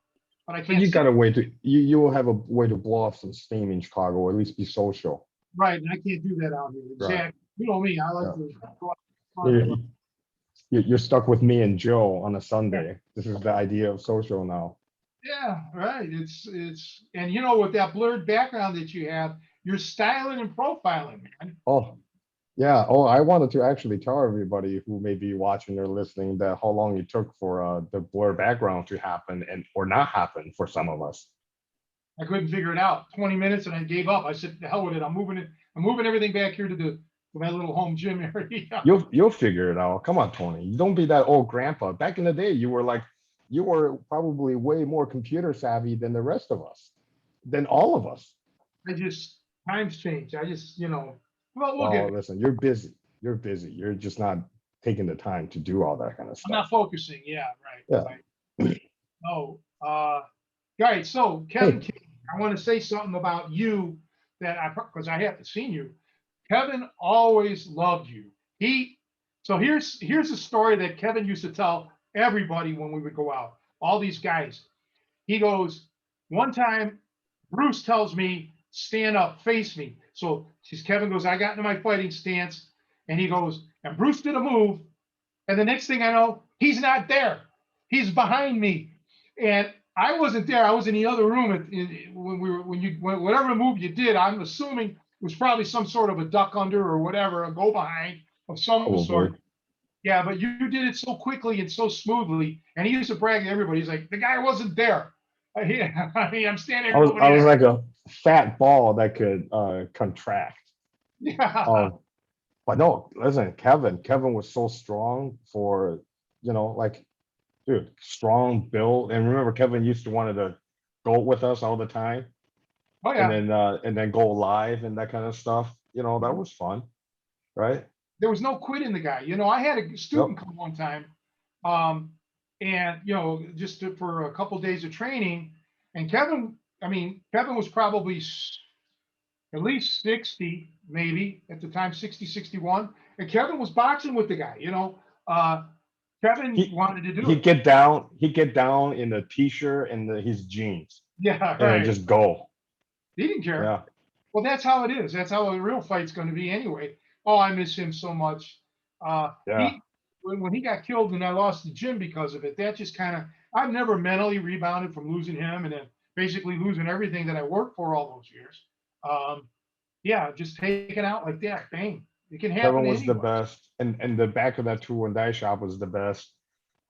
But I but can't you see got a way to you will have a way to blow off some steam in Chicago, or at least be social. right, and I can't do that out here. Right. Exactly. You know me. I like Yeah. to go out and You're, fun. you're stuck with me and Joe on a Sunday. This is the idea of social now. Yeah, right. It's and with that blurred background that you have, you're styling and profiling, man. Oh, yeah. Oh, I wanted to actually tell everybody who may be watching or listening that how long it took for the blur background to happen and or not happen for some of us. I couldn't figure it out. 20 minutes and I gave up. I said, the hell with it. I'm moving it. I'm moving everything back here to my little home gym area. You'll figure it out. Come on, Tony. You don't be that old grandpa. Back in the day, you were probably way more computer savvy than the rest of us, than all of us. Times change. Well, we'll Well, get. listen, you're busy. You're busy. You're just not taking the time to do all that kind of I'm not stuff. focusing. Yeah, right. Yeah. Right. Oh, guys. So Kevin, Hey, I want to say something about you because I haven't seen you. Kevin always loved you. So here's a story that Kevin used to tell everybody when we would go out. All these guys. He goes, one time, Bruce tells me, stand up, face me. So Kevin goes, I got into my fighting stance. And he goes, and Bruce did a move. And the next thing I know, he's not there. He's behind me. And I wasn't there. I was in the other room when whatever move you did, I'm assuming it was probably some sort of a duck under or whatever, a go behind of some sort. probably. Yeah, but you did it so quickly and so smoothly. And he used to brag to everybody. He's like, the guy wasn't there. I mean, I'm standing I was over like a fat ball that could contract. there. Yeah. But no, listen, Kevin was so strong for, like, dude, strong build. And remember, Kevin used to wanted to go with us all the time, Oh, yeah. and then go live and that kind of stuff. That was fun, right? There was no quit in the guy. I had a student Yep. come one time, and for a couple of days of training, and Kevin was probably at least 60, maybe at the time, 60, 61. And Kevin was boxing with the guy, Kevin He wanted to do he'd it. get down in the t-shirt and his jeans Yeah, and then right. just go. He didn't care. Yeah. Well, that's how it is. That's how a real fight's going to be anyway. Oh, I miss him so much. Yeah. When he got killed and I lost the gym because of it, that just kind of, I've never mentally rebounded from losing him and then basically losing everything that I worked for all those years. Yeah, just taken out like that, bang. It can happen Kevin to was the anyone. best. And the back of that tool and die shop was the best.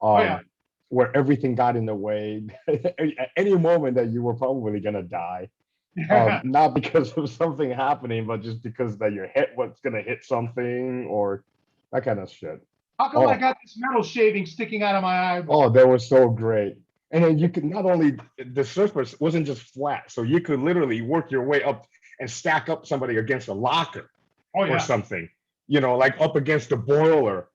Oh, yeah. Where everything got in the way. At any moment that you were probably gonna die. Not because of something happening, but just because that your head was gonna hit something or that kind of shit. How come I Oh, got this metal shaving sticking out of my eyeball? oh, that was so great. And then you could not only the surface wasn't just flat, so you could literally work your way up and stack up somebody against a locker Oh, or yeah. something, like up against the boiler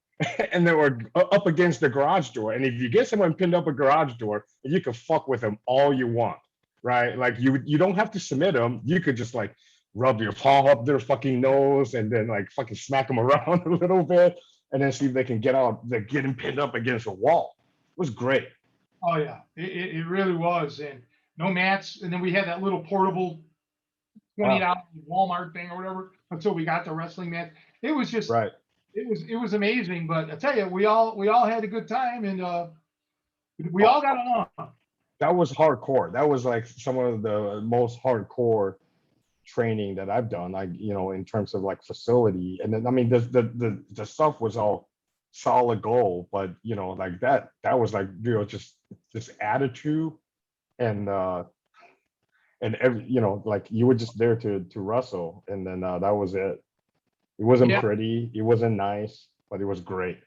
and they were up against the garage door. And if you get someone pinned up a garage door, you can fuck with them all you want, right? Like you don't have to submit them. You could just like rub your palm up their fucking nose and then like fucking smack them around a little bit and then see if they can get out, they're getting pinned up against a wall. It was great. Oh yeah, it really was. And no mats. And then we had that little portable $20 Walmart thing or whatever until we got the wrestling mat. It was just Right. it was amazing. But I tell you, we all had a good time, and we all got along. That was hardcore. That was like some of the most hardcore training that I've done. Like, in terms of like facility. And then I mean the stuff was all solid gold, but like that was like just this attitude and every like you were just there to wrestle, and then that was it. It wasn't Yeah. pretty, it wasn't nice, but it was great.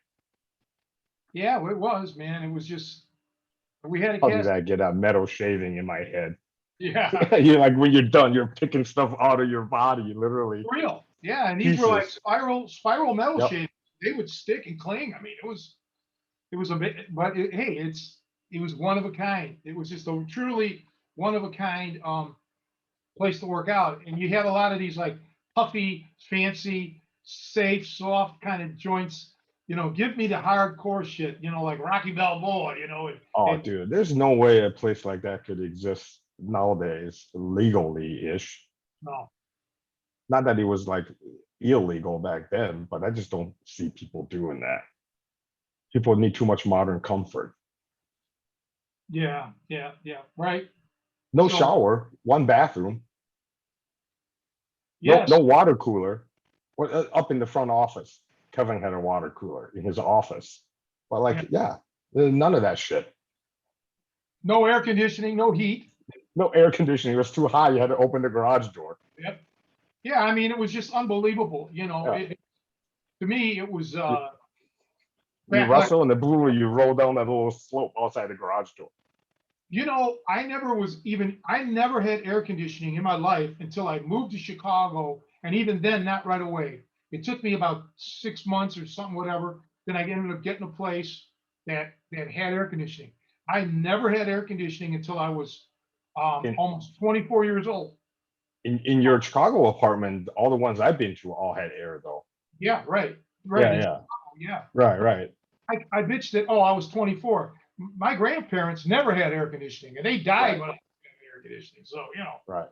Yeah, it was, man. It was just we had a How did cast. I get a metal shaving in my head? Yeah, You're like, when you're done, you're picking stuff out of your body, literally. real. Yeah, and these were like Pieces. spiral metal Yep. shapes. They would stick and cling. I mean, it was a bit, but hey, it was one of a kind. It was just a truly one of a kind place to work out. And you had a lot of these like puffy, fancy, safe, soft kind of joints. Give me the hardcore shit. Like Rocky Balboa. Oh, And dude, there's no way a place like that could exist nowadays, legally-ish. no, Not that it was like illegal back then, but I just don't see people doing that. People need too much modern comfort. yeah, right. No So shower, one bathroom, yes, no water cooler. Well, up in the front office, Kevin had a water cooler in his office. But like, yeah, none of that shit. no air conditioning, no heat. No air conditioning. It was too high. You had to open the garage door. Yep. Yeah, I mean, it was just unbelievable. Yeah. To me, it was You like, wrestle and the blue, you roll down that little slope outside the garage door. I never had air conditioning in my life until I moved to Chicago. And even then, not right away. It took me about 6 months or something, whatever. Then I ended up getting a place that had air conditioning. I never had air conditioning until I was In, almost 24 years old. in your Chicago apartment, all the ones I've been to all had air though. Yeah, right. Yeah, In yeah. Chicago, yeah. Right. I bitched that, I was 24. My grandparents never had air conditioning, and they died Right. when I had air conditioning. So, Right.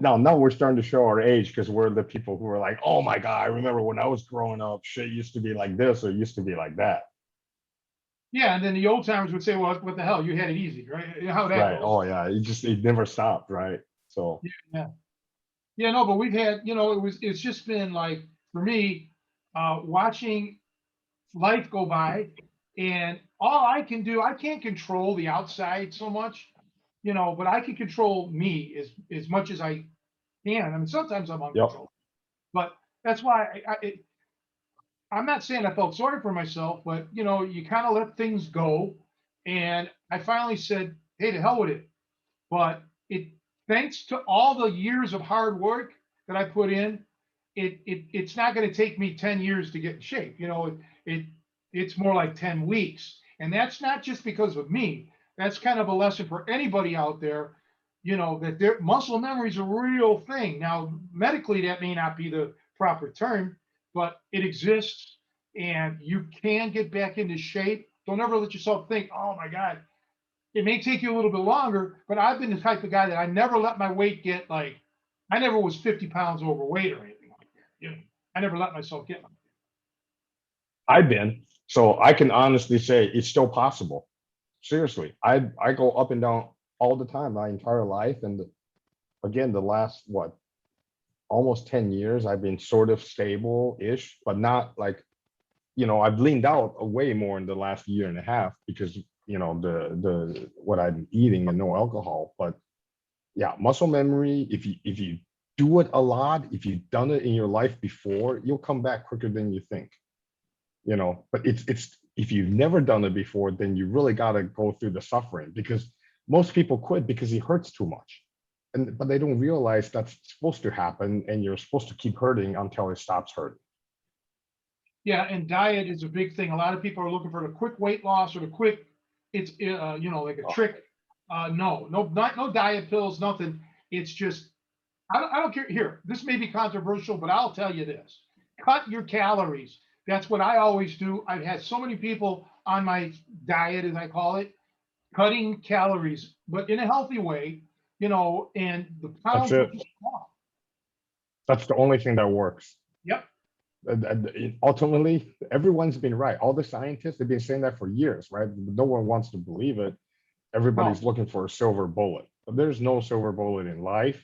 Now we're starting to show our age because we're the people who are like, oh my God, I remember when I was growing up, shit used to be like this or it used to be like that. yeah. And then the old timers would say, well, what the hell? You had it easy, right? How that Right. goes. Oh yeah. It never stopped, right? So Yeah. Yeah, no, but we've had, it's just been like, for me, watching life go by, and all I can do, I can't control the outside so much, but I can control me as much as I can. I mean, sometimes I'm yep. uncontrollable, but that's why I'm not saying I felt sorry for myself, but you kind of let things go. And I finally said, hey, to hell with it. But thanks to all the years of hard work that I put in, it's not going to take me 10 years to get in shape. It's more like 10 weeks. And that's not just because of me. That's kind of a lesson for anybody out there, that their muscle memory is a real thing. Now, medically, that may not be the proper term, but it exists, and you can get back into shape. Don't ever let yourself think, oh my God, it may take you a little bit longer, but I've been the type of guy that I never let my weight get like, I never was 50 pounds overweight or anything like that. I never let myself get like that. I've been. So I can honestly say it's still possible. Seriously. I go up and down all the time, my entire life. And again, the last almost 10 years, I've been sort of stable-ish, but not like, I've leaned out way more in the last year and a half because the what I'm eating and no alcohol. But yeah, muscle memory, if you do it a lot, if you've done it in your life before, you'll come back quicker than you think. But it's if you've never done it before, then you really got to go through the suffering, because most people quit because it hurts too much. But they don't realize that's supposed to happen, and you're supposed to keep hurting until it stops hurting. Yeah, and diet is a big thing. A lot of people are looking for the quick weight loss or the quick, it's like a trick No diet pills, nothing. It's just, I don't care. Here, this may be controversial, but I'll tell you this: cut your calories. That's what I always do. I've had so many people on my diet, as I call it, cutting calories, but in a healthy way, and the That's pounds will it. just come off. That's the only thing that works. Yep. Ultimately, everyone's been right. All the scientists have been saying that for years, right? No one wants to believe it. No, Everybody's looking for a silver bullet. But there's no silver bullet in life,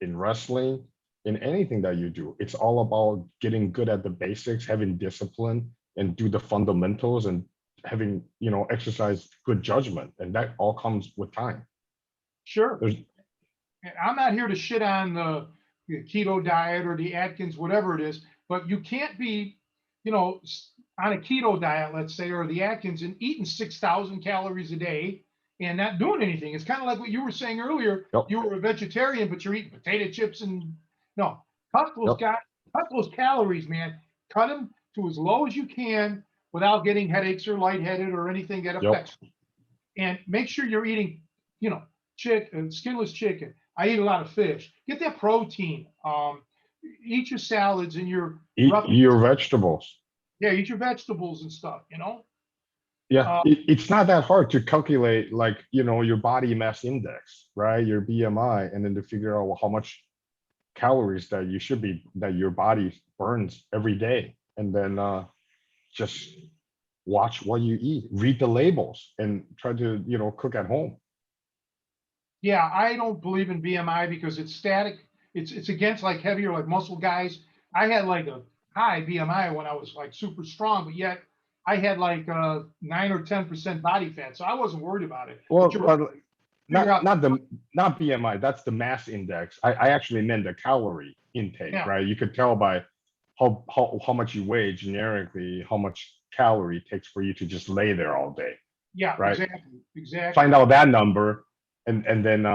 in wrestling, in anything that you do. It's all about getting good at the basics, having discipline, and do the fundamentals, and having, exercise good judgment. And that all comes with time. sure. There's I'm not here to shit on the keto diet or the Atkins, whatever it is, but you can't be, on a keto diet, let's say, or the Atkins, and eating 6,000 calories a day and not doing anything. It's kind of like what you were saying earlier. Yep. You were a vegetarian, but you're eating potato chips and no, cut those Yep. guys, cut those calories, man. Cut them to as low as you can without getting headaches or lightheaded or anything that Yep. affects you. And make sure you're eating, chicken, skinless chicken. I eat a lot of fish. Get that protein. Eat your salads and your eat rough, your vegetables. yeah, eat your vegetables and stuff. Yeah, it's not that hard to calculate, like, your body mass index, right? Your BMI, and then to figure out how much calories that your body burns every day. And then just watch what you eat, read the labels, and try to, cook at home. Yeah, I don't believe in BMI because it's static. It's against like heavier, like muscle guys. I had like a high BMI when I was like super strong, but yet I had like 9 or 10% body fat, so I wasn't worried about it. Well, But you're figure out, not BMI, that's the mass index. I actually meant the calorie intake, yeah, right? You could tell by how much you weigh generically, how much calorie it takes for you to just lay there all day, yeah, right? exactly. Find out that number, and then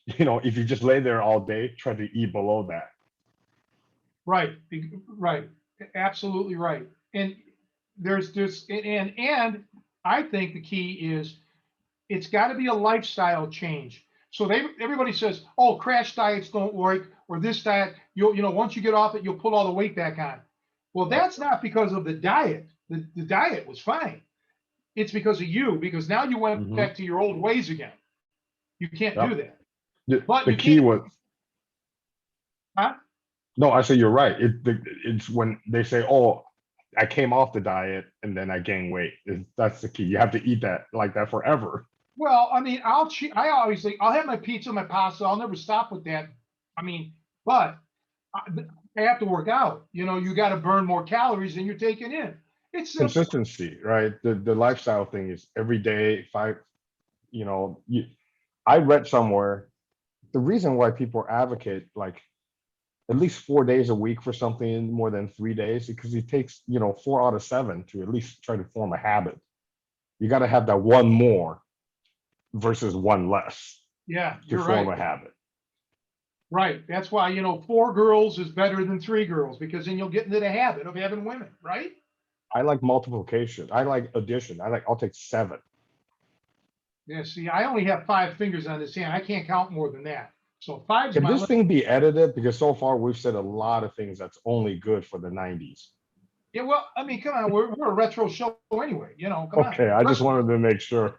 if you just lay there all day, try to eat below that. Right, right, absolutely right. And there's this, and I think the key is it's got to be a lifestyle change. So everybody says, oh, crash diets don't work, or this diet, once you get off it, you'll put all the weight back on. Well, that's not because of the diet. The diet was fine. It's because of you, because now you went Mhm. back to your old ways again. You can't Yep. do that. The You key can't, was, huh? no, I say you're right. It's when they say, oh, I came off the diet and then I gained weight. That's the key. You have to eat that like that forever. Well, I mean, I'll cheat. I always like, I'll have my pizza, my pasta. I'll never stop with that. I mean, but I have to work out. You got to burn more calories than you're taking in. It's simple. Consistency, right? The lifestyle thing is every day. If I, I read somewhere the reason why people advocate like at least 4 days a week for something more than 3 days, because it takes 4 out of 7 to at least try to form a habit. You got to have that one more versus one less Yeah, to you're form right. a habit. Right. That's why, 4 girls is better than 3 girls, because then you'll get into the habit of having women, right? I like multiplication. I like addition. I'll take 7. Yeah. See, I only have 5 fingers on this hand. I can't count more than that. So five's Can my this limit. thing be edited? Because so far we've said a lot of things that's only good for the 90s. Yeah. Well, I mean, come on. We're a retro show anyway. Come Okay, on. I just wanted to make sure.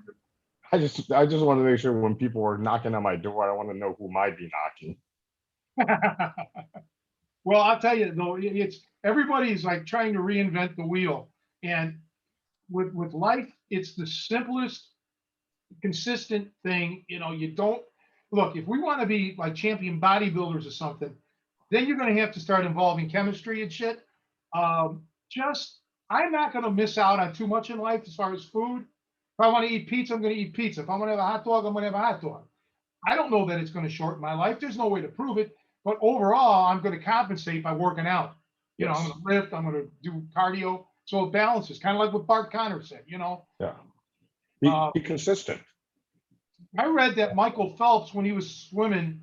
I just want to make sure when people are knocking on my door, I want to know who might be knocking. Well, I'll tell you though, it's everybody's like trying to reinvent the wheel, and with life, it's the simplest, consistent thing. You don't look, if we want to be like champion bodybuilders or something, then you're going to have to start involving chemistry and shit. Just I'm not going to miss out on too much in life as far as food. If I want to eat pizza, I'm going to eat pizza. If I want to have a hot dog, I'm going to have a hot dog. I don't know that it's going to shorten my life. There's no way to prove it. But overall, I'm going to compensate by working out. I'm Yes. going to lift. I'm going to do cardio. So it balances, kind of like what Bart Connor said. Yeah. Uh, Be consistent. I read that Michael Phelps, when he was swimming,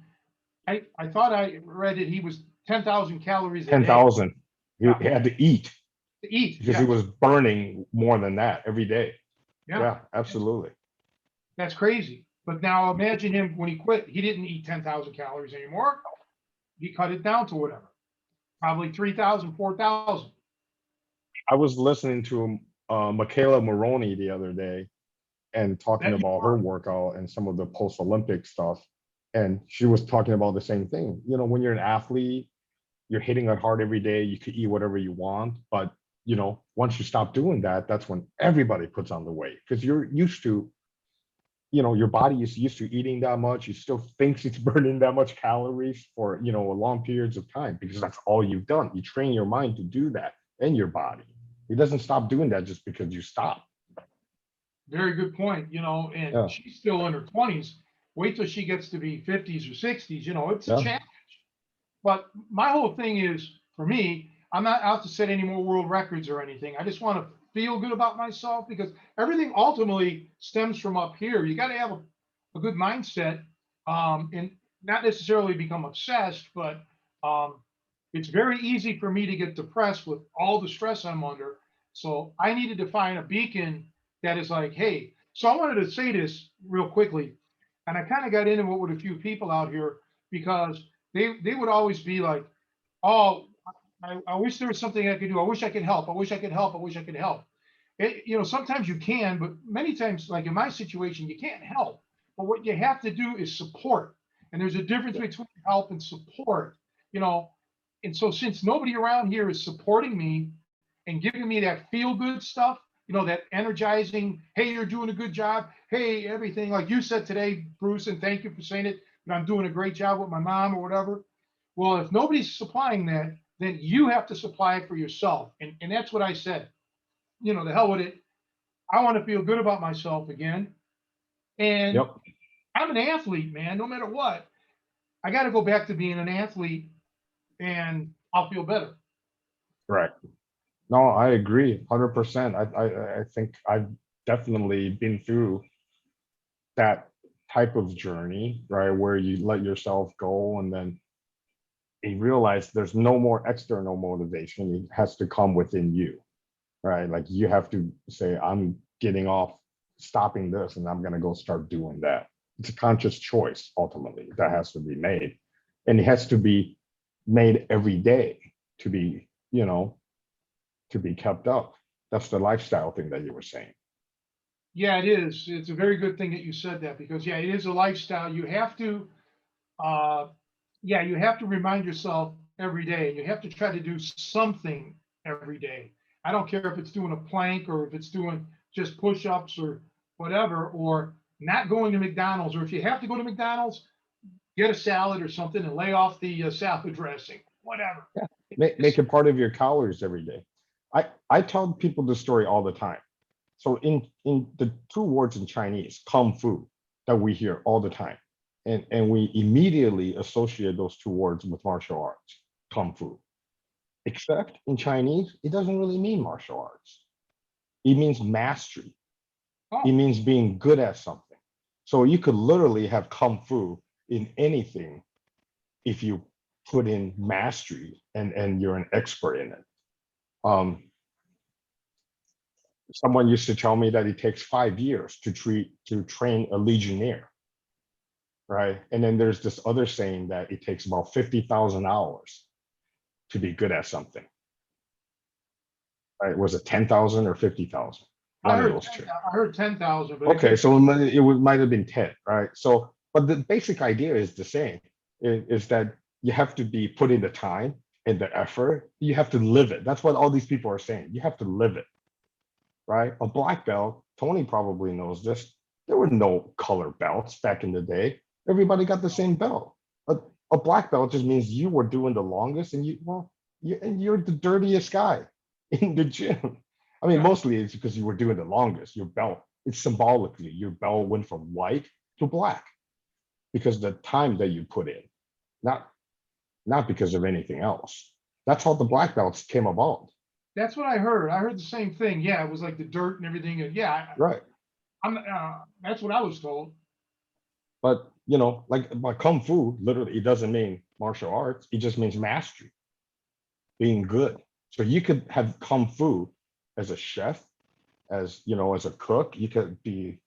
I thought I read it. He was 10,000 calories a day 10,000. He Yeah. had to eat to eat. because Yeah. he was burning more than that every day. Yeah. Yeah, absolutely. That's crazy. But now imagine him when he quit, he didn't eat 10,000 calories anymore. He cut it down to whatever, probably 3,000, 4,000. I was listening to Michaela Maroney the other day and talking That you about her workout and some of the post-Olympic stuff. And she was talking about the same thing. You know, when you're an athlete, you're hitting it hard every day. You could eat whatever you want, but you know, once you stop doing that, that's when everybody puts on the weight because you're used to, you know, your body is used to eating that much. You still thinks it's burning that much calories for, you know, long periods of time because that's all you've done. You train your mind to do that and your body. It doesn't stop doing that just because you stop. Very good point, you know, and Yeah. she's still in her 20s. Wait till she gets to be 50s or 60s, you know, it's a Yeah. challenge. But my whole thing is, for me, I'm not out to set any more world records or anything. I just want to feel good about myself because everything ultimately stems from up here. You got to have a good mindset, and not necessarily become obsessed, but it's very easy for me to get depressed with all the stress I'm under. So I needed to find a beacon that is like, hey, so I wanted to say this real quickly. And I kind of got into it with a few people out here because they would always be like, oh, I wish there was something I could do. I wish I could help. I wish I could help. I wish I could help. You know, sometimes you can, but many times, like in my situation, you can't help. But what you have to do is support. And there's a difference between help and support, you know. And so since nobody around here is supporting me and giving me that feel good stuff, you know, that energizing, hey, you're doing a good job. Hey, everything like you said today, Bruce, and thank you for saying it. And I'm doing a great job with my mom or whatever. Well, if nobody's supplying that, then you have to supply it for yourself. And that's what I said. You know, the hell with it. I want to feel good about myself again. And Yep. I'm an athlete, man, no matter what. I got to go back to being an athlete and I'll feel better. Right. No, I agree 100%. I think I've definitely been through that type of journey, right? Where you let yourself go and then you realize there's no more external motivation. It has to come within you, right? Like you have to say, I'm getting off, stopping this, and I'm going to go start doing that. It's a conscious choice ultimately that has to be made. And it has to be made every day to be, you know, to be kept up. That's the lifestyle thing that you were saying. Yeah, it is. It's a very good thing that you said that because, yeah, it is a lifestyle. You have to, uh, yeah, you have to remind yourself every day. And you have to try to do something every day. I don't care if it's doing a plank or if it's doing just push ups or whatever, or not going to McDonald's. Or if you have to go to McDonald's, get a salad or something and lay off the salad dressing, whatever. Yeah. Make it part of your calories every day. I tell people this story all the time. So in the two words in Chinese, kung fu, that we hear all the time, and we immediately associate those two words with martial arts, kung fu. Except in Chinese, it doesn't really mean martial arts. It means mastery. It Oh, means being good at something. So you could literally have kung fu in anything if you put in mastery and you're an expert in it. Um, Someone used to tell me that it takes 5 years to train a legionnaire, right? And then there's this other saying that it takes about 50,000 hours to be good at something. Right? Was it 10,000 or 50,000? I One of heard those two. I heard 10,000, but Okay, so might have been 10, right? So, but the basic idea is the same. Is that you have to be put in the time and the effort. You have to live it. That's what all these people are saying. You have to live it, right? A black belt, Tony probably knows this. There were no color belts back in the day. Everybody got the same belt. A black belt just means you were doing the longest, and you're the dirtiest guy in the gym. I mean, yeah, mostly it's because you were doing the longest. Your belt, it's symbolically, your belt went from white to black because the time that you put in, not not because of anything else. That's how the black belts came about. that's what I heard. I heard the same thing. Yeah, it was like the dirt and everything. And yeah, Right. I'm. That's what I was told. But you know, like kung fu, literally, it doesn't mean martial arts. It just means mastery, being good. So you could have kung fu as a chef, as you know, as a cook. You could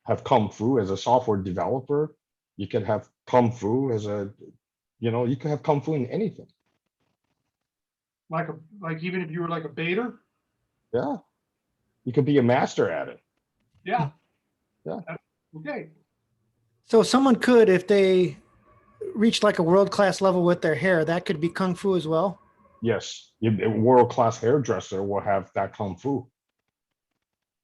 have kung fu as a software developer. You could have kung fu as a, you could have kung fu in anything. Like even if you were like a baiter. Yeah, you could be a master at it. Yeah. Yeah. Okay. So someone could, if they reach like a world-class level with their hair, that could be kung fu as well. Yes, a world-class hairdresser will have that kung fu,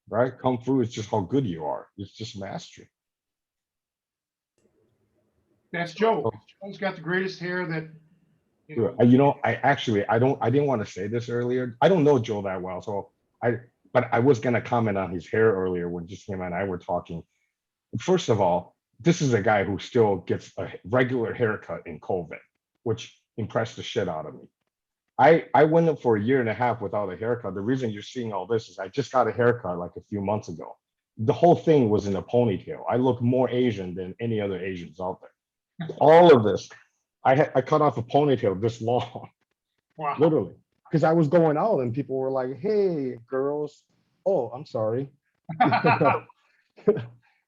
right? Kung fu is just how good you are. It's just mastery. That's Joe. Joe's got the greatest hair that, I didn't want to say this earlier. I don't know Joe that well, but I was gonna comment on his hair earlier when just him and I were talking. First of all, this is a guy who still gets a regular haircut in COVID, which impressed the shit out of me. I went up for a year and a half without a haircut. The reason you're seeing all this is I just got a haircut like a few months ago. The whole thing was in a ponytail. I look more Asian than any other Asians out there. All of this, I cut off a ponytail this long, wow. literally, because I was going out and people were like, "Hey, girls." Oh, I'm sorry.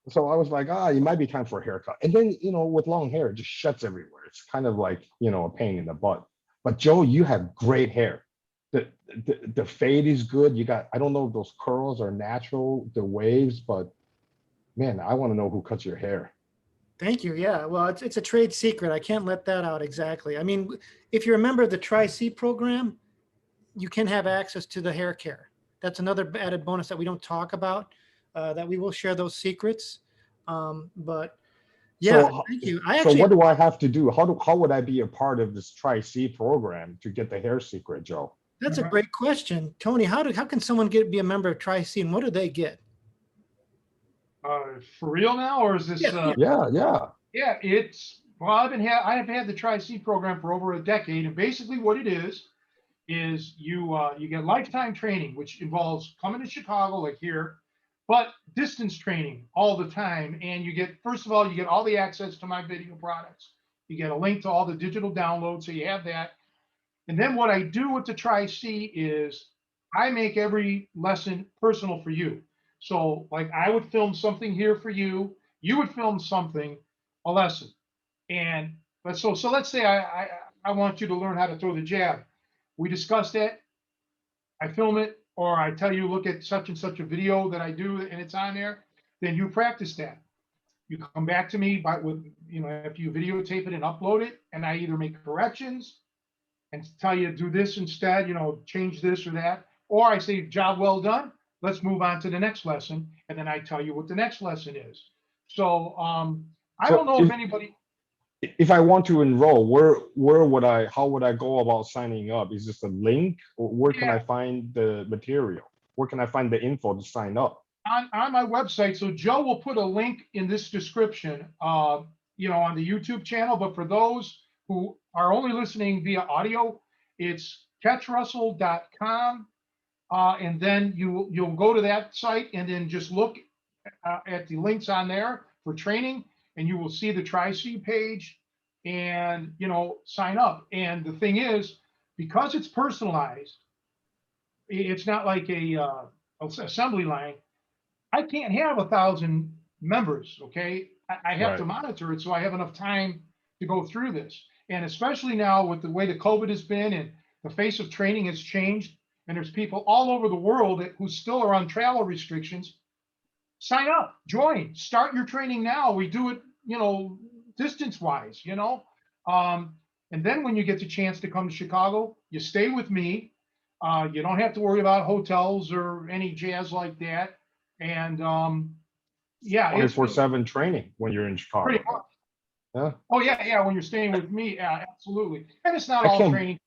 So I was like, it might be time for a haircut. And then, with long hair, it just shuts everywhere. It's kind of like, a pain in the butt. But Joe, you have great hair. The fade is good. You got, I don't know if those curls are natural, the waves, but man, I want to know who cuts your hair. Thank you. Yeah. Well, it's a trade secret. I can't let that out exactly. I mean, if you remember the Tri-C program, you can have access to the hair care. That's another added bonus that we don't talk about, that we will share those secrets. But yeah, thank you. So what do I have to do? How would I be a part of this Tri-C program to get the hair secret, Joe? That's a great question, Tony. How can someone be a member of Tri-C, and what do they get? For real now, or is this? Yeah. Yeah, I have had the Tri-C program for over a decade, and basically what it is you get lifetime training, which involves coming to Chicago like here, but distance training all the time. And first of all, you get all the access to my video products. You get a link to all the digital downloads, so you have that. And then what I do with the Tri-C is I make every lesson personal for you. So like I would film something here for you, you would film something, a lesson. And so let's say I want you to learn how to throw the jab. We discuss that, I film it, or I tell you, look at such and such a video that I do and it's on there, then you practice that. You come back to me after you videotape it and upload it, and I either make corrections and tell you to do this instead, change this or that, or I say, job well done, let's move on to the next lesson, and then I tell you what the next lesson is. So I don't know if anybody. If I want to enroll, how would I go about signing up? Is this a link, or where can I find the material? Where can I find the info to sign up? On my website. So Joe will put a link in this description, on the YouTube channel. But for those who are only listening via audio, it's catchrussell.com. And then you'll go to that site and then just look at the links on there for training, and you will see the Tri-C page and, sign up. And the thing is, because it's personalized, it's not like a assembly line. I can't have 1,000 members. Okay. I have to monitor it. So I have enough time to go through this. And especially now with the way the COVID has been and the face of training has changed, and there's people all over the world who still are on travel restrictions. Sign up, join, start your training now. We do it, distance wise, and then when you get the chance to come to Chicago, you stay with me. You don't have to worry about hotels or any jazz like that. And 24/7 training when you're in Chicago. Pretty much. Yeah. Oh yeah, when you're staying with me, absolutely. And it's not all training.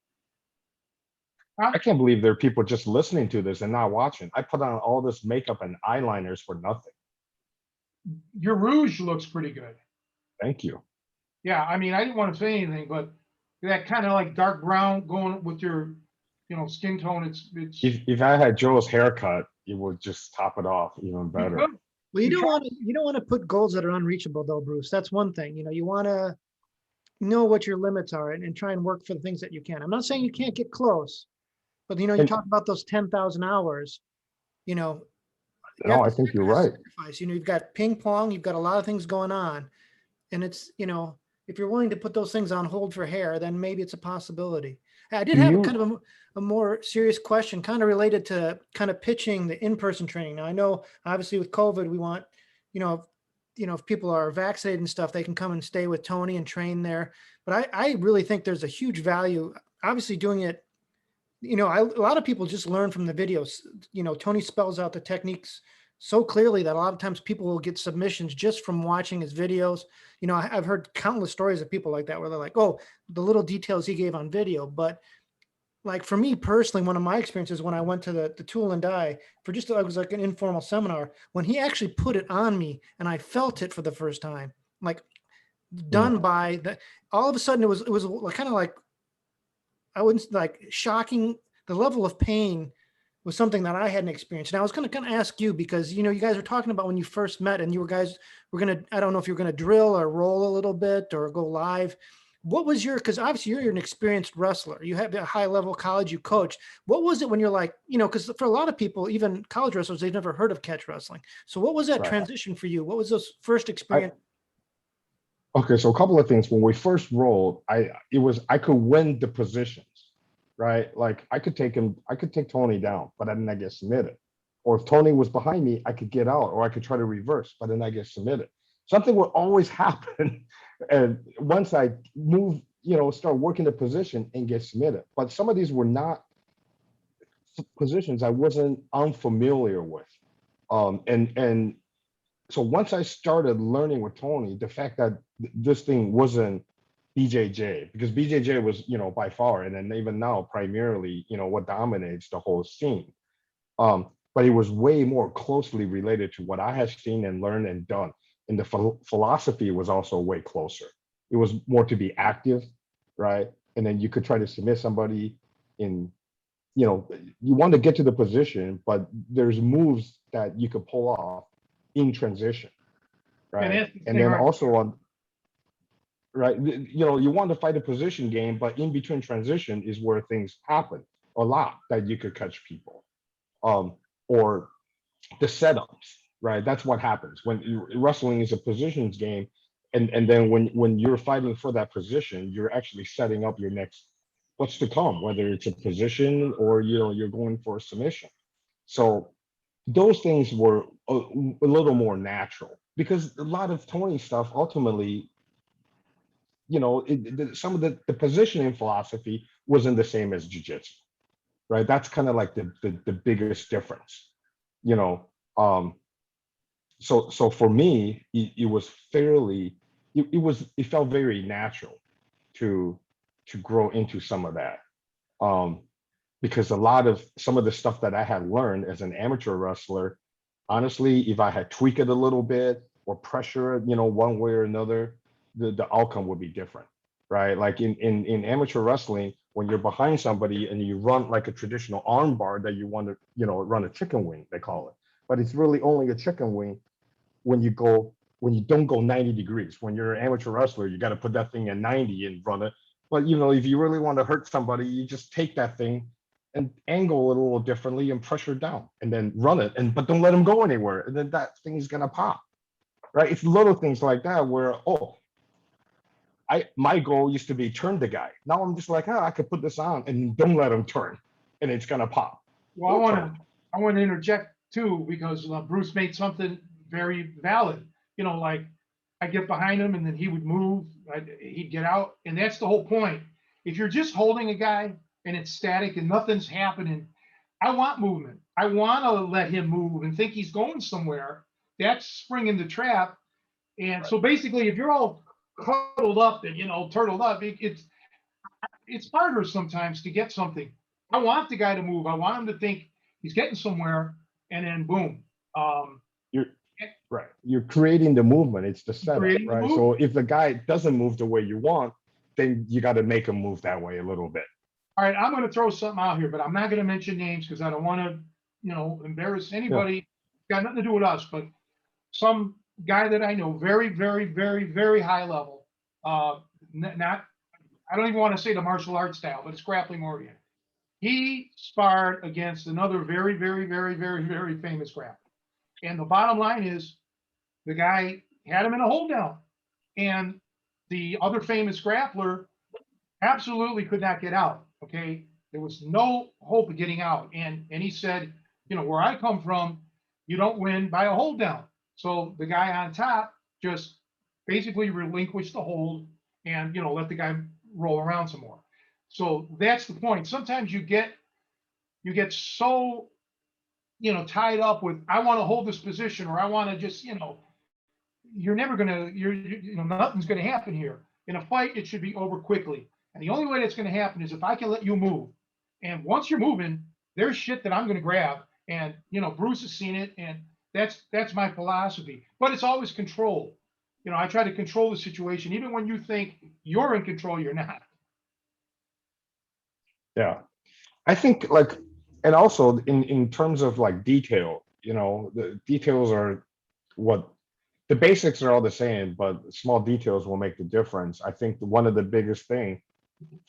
I can't believe there are people just listening to this and not watching. I put on all this makeup and eyeliners for nothing. Your rouge looks pretty good. Thank you. Yeah, I mean, I didn't want to say anything, but that kind of like dark brown going with your, skin tone, it's. If I had Joe's haircut, it would just top it off even better. Well, you don't want to put goals that are unreachable, though, Bruce. That's one thing. You want to know what your limits are and try and work for the things that you can. I'm not saying you can't get close, but you talk about those 10,000 hours. you have No, I to think you're right. sacrifice. You know, you've got ping pong, you've got a lot of things going on, and it's, you know, if you're willing to put those things on hold for hair, then maybe it's a possibility. I did Do have a you? kind of a more serious question, kind of related to kind of pitching the in-person training. Now, I know obviously with COVID, we want, you know, if people are vaccinated and stuff, they can come and stay with Tony and train there. But I really think there's a huge value, obviously doing it. You know, a lot of people just learn from the videos. You know, Tony spells out the techniques so clearly that a lot of times people will get submissions just from watching his videos. You know, I've heard countless stories of people like that where they're like, oh, the little details he gave on video. But like for me personally, one of my experiences when I went to the tool and die for just, it was like an informal seminar, when he actually put it on me and I felt it for the first time, like Mm, done by the, all of a sudden it was kind of like, I wouldn't like shocking. The level of pain was something that I hadn't experienced. And I was going to kind of ask you because, you know, you guys were talking about when you first met and you were guys were going to, I don't know if you were going to drill or roll a little bit or go live. What was your, because obviously you're an experienced wrestler. You have a high level college you coached. What was it when you're like, you know, because for a lot of people, even college wrestlers, they've never heard of catch wrestling. So what was that right. transition for you? What was those first I experience? Okay, so a couple of things. When we first rolled, I could win the positions, right? Like I could take Tony down, but then I get submitted. Or if Tony was behind me, I could get out, or I could try to reverse, but then I get submitted. Something would always happen, and once I move, start working the position and get submitted. But some of these were not positions I wasn't unfamiliar with, and so once I started learning with Tony, the fact that this thing wasn't BJJ, because BJJ was, by far, and then even now, primarily, what dominates the whole scene. But it was way more closely related to what I had seen and learned and done. And the philosophy was also way closer. It was more to be active, right? And then you could try to submit somebody in, you want to get to the position, but there's moves that you could pull off in transition, And right? that's the And thing, then right? also on, right, you want to fight a position game, but in between transition is where things happen a lot that you could catch people, or the setups, right? That's what happens when wrestling is a positions game, and then when you're fighting for that position, you're actually setting up your next what's to come, whether it's a position or you're going for a submission. So those things were a little more natural because a lot of Tony stuff ultimately, some of the positioning philosophy wasn't the same as jiu-jitsu, right? That's kind of like the biggest difference, you know. Um, so for me, it was fairly, it felt very natural to grow into some of that. Um, because a lot of some of the stuff that I had learned as an amateur wrestler, honestly, if I had tweaked it a little bit or pressure it, one way or another, the outcome would be different, right? Like in amateur wrestling, when you're behind somebody and you run like a traditional arm bar that you want to, run a chicken wing, they call it, but it's really only a chicken wing when you don't go 90 degrees. When you're an amateur wrestler, you got to put that thing at 90 and run it. But if you really want to hurt somebody, you just take that thing and angle it a little differently and pressure down and then run it, but don't let them go anywhere, and then that thing's gonna pop, right? It's little things like that where, my goal used to be turn the guy. Now I'm just like, I could put this on and don't let him turn, and it's gonna pop. Well, I want to interject too because Bruce made something very valid. Like I get behind him and then he would move, he'd get out, and that's the whole point. If you're just holding a guy and it's static and nothing's happening, I want movement. I want to let him move and think he's going somewhere. That's springing the trap. And so basically, if you're all cuddled up and turtled up, it's harder sometimes to get something. I want the guy to move. I want him to think he's getting somewhere, and then boom. You're right. You're creating the movement. It's the setup, Creating the right? move. So if the guy doesn't move the way you want, then you got to make him move that way a little bit. All right, I'm going to throw something out here, but I'm not going to mention names because I don't want to, embarrass Yeah. anybody. Got nothing to do with us, but some guy that I know, very, very, very, very high level. Not, I don't even want to say the martial arts style, but it's grappling oriented. He sparred against another very, very, very, very, very famous grappler. And the bottom line is the guy had him in a hold down. And the other famous grappler absolutely could not get out. Okay. There was no hope of getting out. And he said, where I come from, you don't win by a hold down. So the guy on top just basically relinquished the hold and, let the guy roll around some more. So that's the point. Sometimes you get so, tied up with, I want to hold this position, or I want to just, you're never going to, nothing's going to happen here. In a fight, it should be over quickly. And the only way that's going to happen is if I can let you move. And once you're moving, there's shit that I'm going to grab. And, Bruce has seen it. And that's my philosophy. But it's always control. I try to control the situation. Even when you think you're in control, you're not. Yeah. I think like, and also in terms of like detail, the details are what the basics are all the same, but small details will make the difference. I think one of the biggest thing,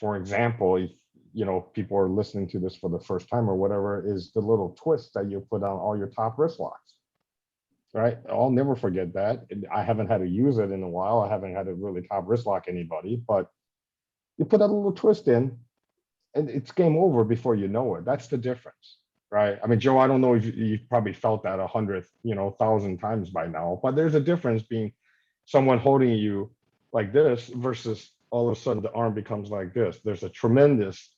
for example, if people are listening to this for the first time or whatever, is the little twist that you put on all your top wrist locks. Right? I'll never forget that. I haven't had to use it in a while. I haven't had to really top wrist lock anybody, but you put that little twist in, and it's game over before you know it. That's the difference, right? I mean, Joe, I don't know if you've probably felt that 1,000 times by now, but there's a difference being someone holding you like this versus all of a sudden the arm becomes like this. There's a tremendous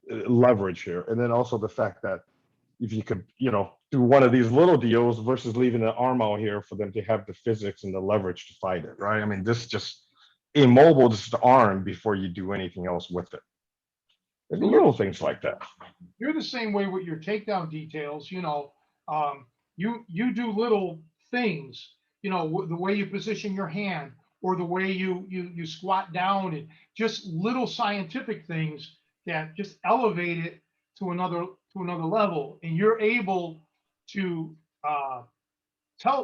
leverage here. And then also the fact that if you could, do one of these little deals versus leaving an arm out here for them to have the physics and the leverage to fight it, right? I mean, this just immobile just the arm before you do anything else with it. There's little things like that. You're the same way with your takedown details. You do little things. The way you position your hand, or the way you squat down, and just little scientific things that just elevate it to another level. And you're able to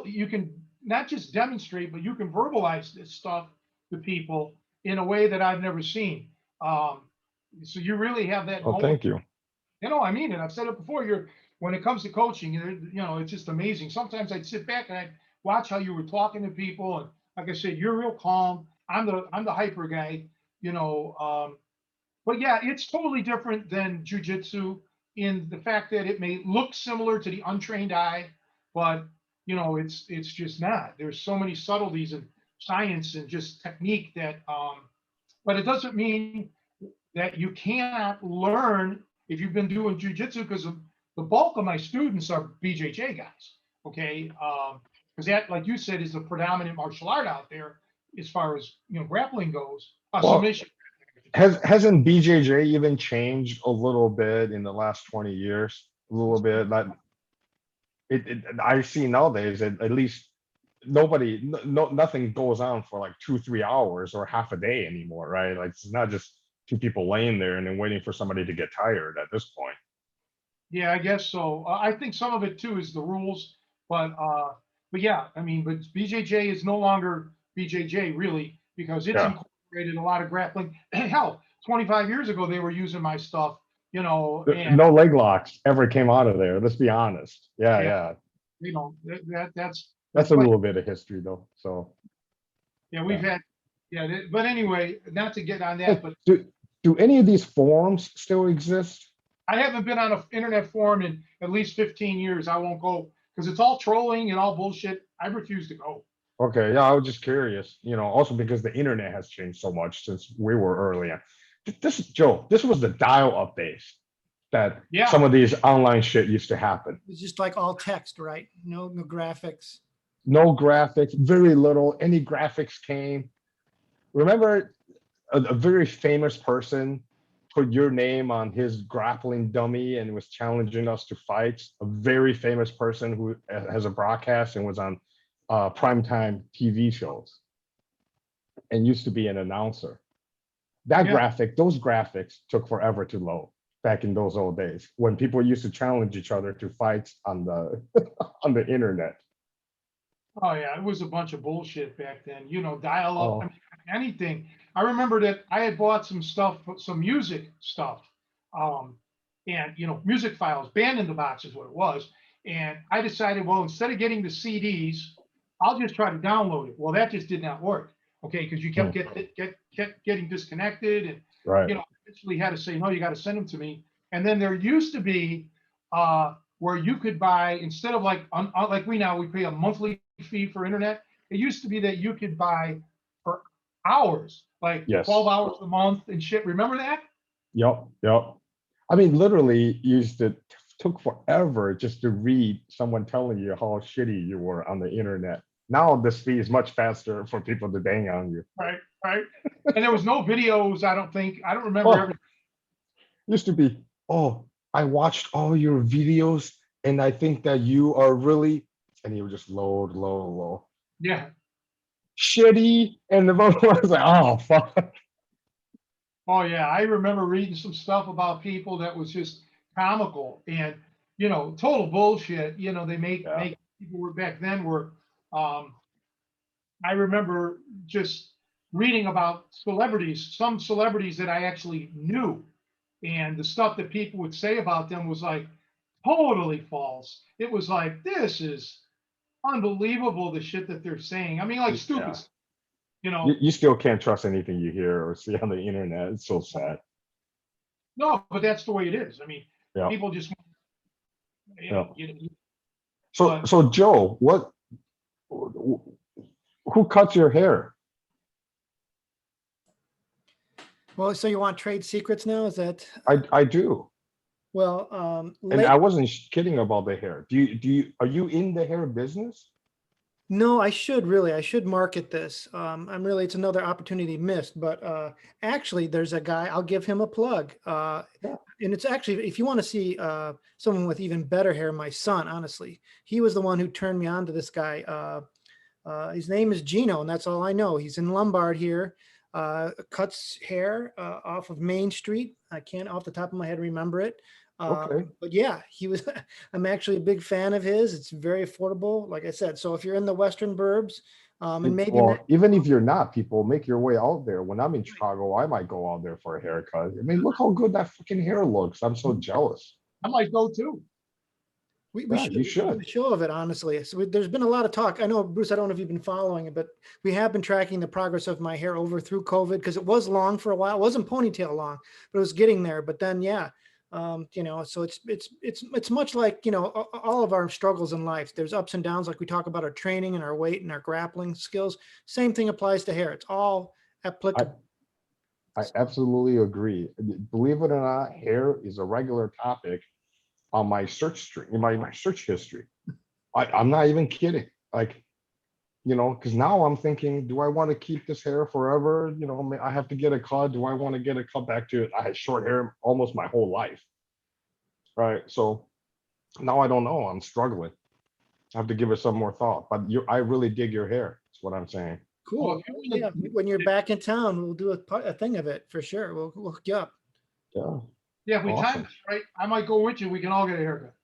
you can not just demonstrate, but you can verbalize this stuff to people in a way that I've never seen. So you really have that. Oh, thank you. I mean it. I've said it before. When it comes to coaching, it's just amazing. Sometimes I'd sit back and I'd watch how you were talking to people, and like I said, you're real calm. I'm the hyper guy, but yeah, it's totally different than jujitsu in the fact that it may look similar to the untrained eye, but it's just not. There's so many subtleties in science and just technique that, but it doesn't mean that you cannot learn if you've been doing jujitsu, because the bulk of my students are BJJ guys. Okay, because that, like you said, is the predominant martial art out there as far as grappling goes. Submission. Hasn't BJJ even changed a little bit in the last 20 years? A little bit. Like I see nowadays at least nothing goes on for like 2-3 hours or half a day anymore, right? Like it's not just two people laying there and then waiting for somebody to get tired at this point. Yeah, I guess so. I think some of it too is the rules, but yeah, I mean, but BJJ is no longer BJJ really, because it's incorporated a lot of grappling. Hell, 25 years ago they were using my stuff, and no leg locks ever came out of there. Let's be honest. Yeah. That's a little bit of history though. So yeah, we've had but anyway, not to get on that, but do any of these forums still exist? I haven't been on an internet forum in at least 15 years. I won't go because it's all trolling and all bullshit. I refuse to go. Okay, yeah, I was just curious, also because the internet has changed so much since we were early on. This was the dial-up days that some of these online shit used to happen. It's just like all text, right? No graphics. No graphics, very little. Any graphics came. Remember a very famous person put your name on his grappling dummy and was challenging us to fights? A very famous person who has a broadcast and was on primetime TV shows and used to be an announcer. Those graphics took forever to load back in those old days when people used to challenge each other to fights on the on the internet. Oh yeah, it was a bunch of bullshit back then. Dial up, anything. I remember that I had bought some stuff, some music stuff, and music files, band in the box is what it was. And I decided, well, instead of getting the CDs, I'll just try to download it. Well, that just did not work. Okay, because you kept kept getting disconnected, and Right. eventually had to say no. You got to send them to me. And then there used to be where you could buy, instead of like we pay a monthly fee for internet. It used to be that you could buy for hours, like Yes. 12 hours a month and shit. Remember that? Yep. Yep. I mean, literally took forever just to read someone telling you how shitty you were on the internet. Now this fee is much faster for people to bang on you. Right, right. And there was no videos. I don't think. I don't remember Oh, everything. used to be, oh, I watched all your videos and I think that you are really, and you would just load. Yeah. Shitty. And the other one was like, oh, fuck. Oh yeah, I remember reading some stuff about people that was just comical and total bullshit. They Yeah. make people were back then were. I remember just reading about celebrities, some celebrities that I actually knew, and the stuff that people would say about them was like totally false. It was like, this is unbelievable, the shit that they're saying. I mean, like stupid Yeah. stuff, You still can't trust anything you hear or see on the internet. It's so sad. No, but that's the way it is. I mean, Yeah. people just, Yeah. but So Joe, who cuts your hair? Well, so you want trade secrets now? Is that, I do. well, And I wasn't kidding about the hair. Are you in the hair business? no, I should market this. It's another opportunity missed, but actually there's a guy, I'll give him a plug. Yeah. And it's actually, if you want to see someone with even better hair, my son, honestly, he was the one who turned me on to this guy. His name is Gino, and that's all I know. He's in Lombard here, cuts hair off of Main Street. I can't off the top of my head remember it. Okay. But yeah, he was, I'm actually a big fan of his. It's very affordable, like I said. So if you're in the Western burbs, and maybe Well, even if you're not, people make your way out there. When I'm in Chicago, I might go out there for a haircut. I mean, look how good that fucking hair looks. I'm so jealous. I might go too. we Yeah, should you do should. a show of it, honestly. So there's been a lot of talk. I know, Bruce, I don't know if you've been following it, but we have been tracking the progress of my hair over through COVID, because it was long for a while. It wasn't ponytail long, but it was getting there. But then, yeah, so it's much like, all of our struggles in life. There's ups and downs, like we talk about our training and our weight and our grappling skills. Same thing applies to hair. It's all applicable. I absolutely agree. Believe it or not, hair is a regular topic on my search string, in my search history. I'm not even kidding. Like, because now I'm thinking, do I want to keep this hair forever? I have to get a cut. Do I want to get a cut back to it? I had short hair almost my whole life. Right. So now I don't know. I'm struggling. I have to give it some more thought. But I really dig your hair. That's what I'm saying. Cool. Well, Yeah, when you're back in town, we'll do a thing of it for sure. We'll hook you up. Yeah. Yeah, if we Awesome. time this right, I might go with you. We can all get a haircut.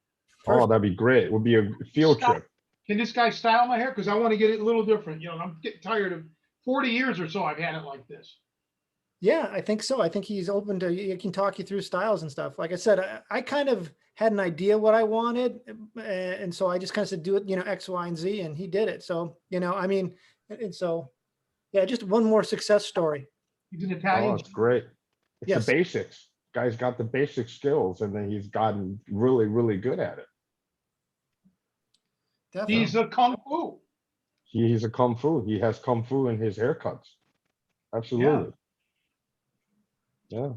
Oh, that'd be great. It would be a field trip. Can this guy style my hair? Because I want to get it a little different. I'm getting tired of 40 years or so I've had it like this. Yeah, I think so. I think he's open to, he can talk you through styles and stuff. Like I said, I kind of had an idea what I wanted. And so I just kind of said, do it, X, Y, and Z, and he did it. So, and so, yeah, just one more success story. He's an Oh, Italian. it's great. It's Yes. the basics. Guy's got the basic skills, and then he's gotten really, really good at it. Definitely. He's a kung fu. He's a kung fu. He has kung fu in his haircuts. Absolutely. Yeah.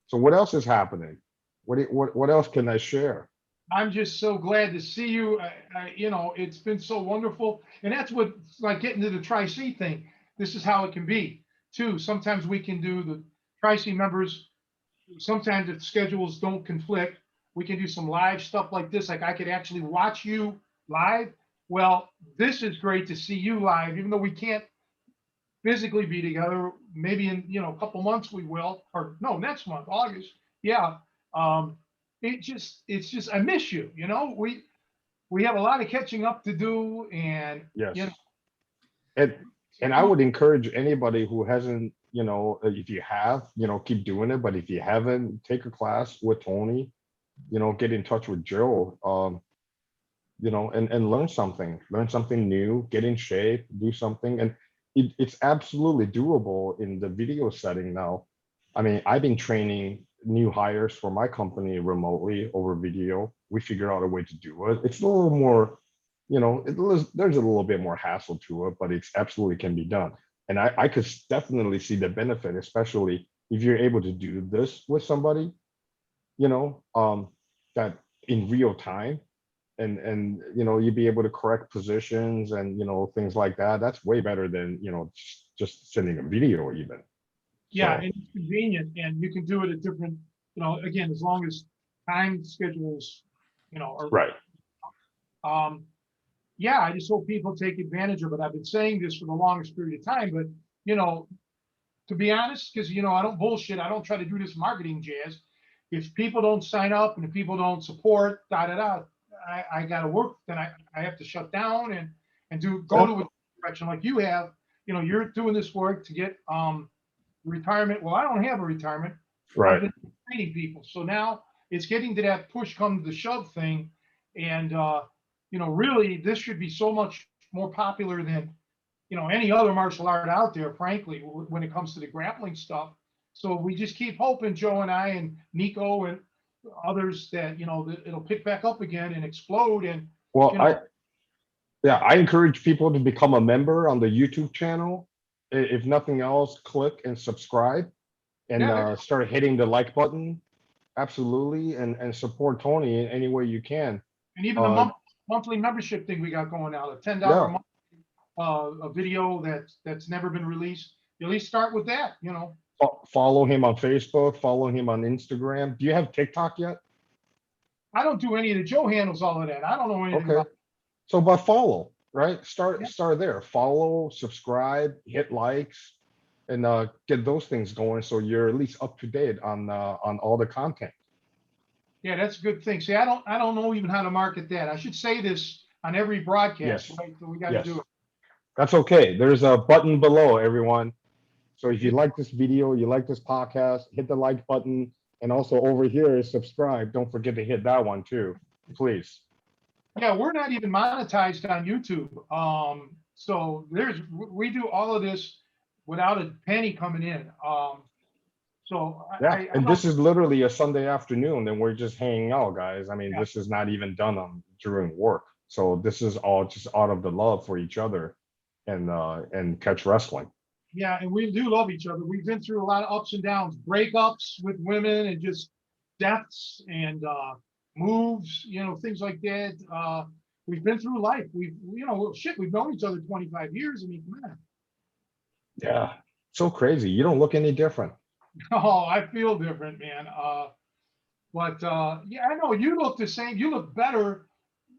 So what else is happening? What else can I share? I'm just so glad to see you. It's been so wonderful. And that's what, like getting to the Tri-C thing. This is how it can be too. Sometimes we can do the Tri-C members. Sometimes if schedules don't conflict, we can do some live stuff like this. Like I could actually watch you live. Well, this is great to see you live, even though we can't physically be together. Maybe in a couple months we will, or no, next month, August. Yeah. It's just I miss you. We have a lot of catching up to do, and Yes. And I would encourage anybody who hasn't, if you have, keep doing it. But if you haven't, take a class with Tony, get in touch with Joe. and learn something new, get in shape, do something. And it's absolutely doable in the video setting now. I mean, I've been training new hires for my company remotely over video. We figure out a way to do it. It's a little more, there's a little bit more hassle to it, but it's absolutely can be done. And I could definitely see the benefit, especially if you're able to do this with somebody, that in real time, and you'd be able to correct positions and things like that. That's way better than just sending a video even. Yeah, So and it's convenient, and you can do it at different, again, as long as time schedules, right. are, yeah, I just hope people take advantage of it. I've been saying this for the longest period of time, but, to be honest, because, I don't bullshit, I don't try to do this marketing jazz. If people don't sign up and if people don't support, I got to work, then I have to shut down and go to a direction like you have. You're doing this work to get retirement. Well, I don't have a retirement. Right. I've been training people. So now it's getting to that push come to the shove thing. And, really, this should be so much more popular than, any other martial art out there, frankly, when it comes to the grappling stuff. So we just keep hoping, Joe and I and Nico and others, that, that it'll pick back up again and explode. And, Well, I encourage people to become a member on the YouTube channel. If nothing else, click and subscribe and yeah, start hitting the like button. Absolutely. And support Tony in any way you can. and even the Uh, monthly membership thing we got going out, a $10 a yeah. month a video that's never been released. You at least start with that, Follow him on Facebook, follow him on Instagram. Do you have TikTok yet? I don't do any of the Joe handles all of that. I don't know anything Okay. about. So, but follow, right? Start Yeah. start there. Follow, subscribe, hit likes, and get those things going so you're at least up to date on all the content. Yeah, that's a good thing. See, I don't know even how to market that. I should say this on every broadcast, Yes. right? So we got to Yes. do it. That's okay. There's a button below, everyone. So if you Yeah. like this video, you like this podcast, hit the like button. And also over here is subscribe. Don't forget to hit that one too, please. Yeah, we're not even monetized on YouTube. So we do all of this without a penny coming in. So Yeah. I And don't. this is literally a Sunday afternoon and we're just hanging out, guys. I mean, Yeah. this is not even done during work. So this is all just out of the love for each other and catch wrestling. Yeah, and we do love each other. We've been through a lot of ups and downs, breakups with women, and just deaths and moves, things like that. We've been through life. We've known each other 25 years. I mean, come on. Yeah. So crazy. You don't look any different. Oh, I feel different, man. But yeah, I know you look the same. You look better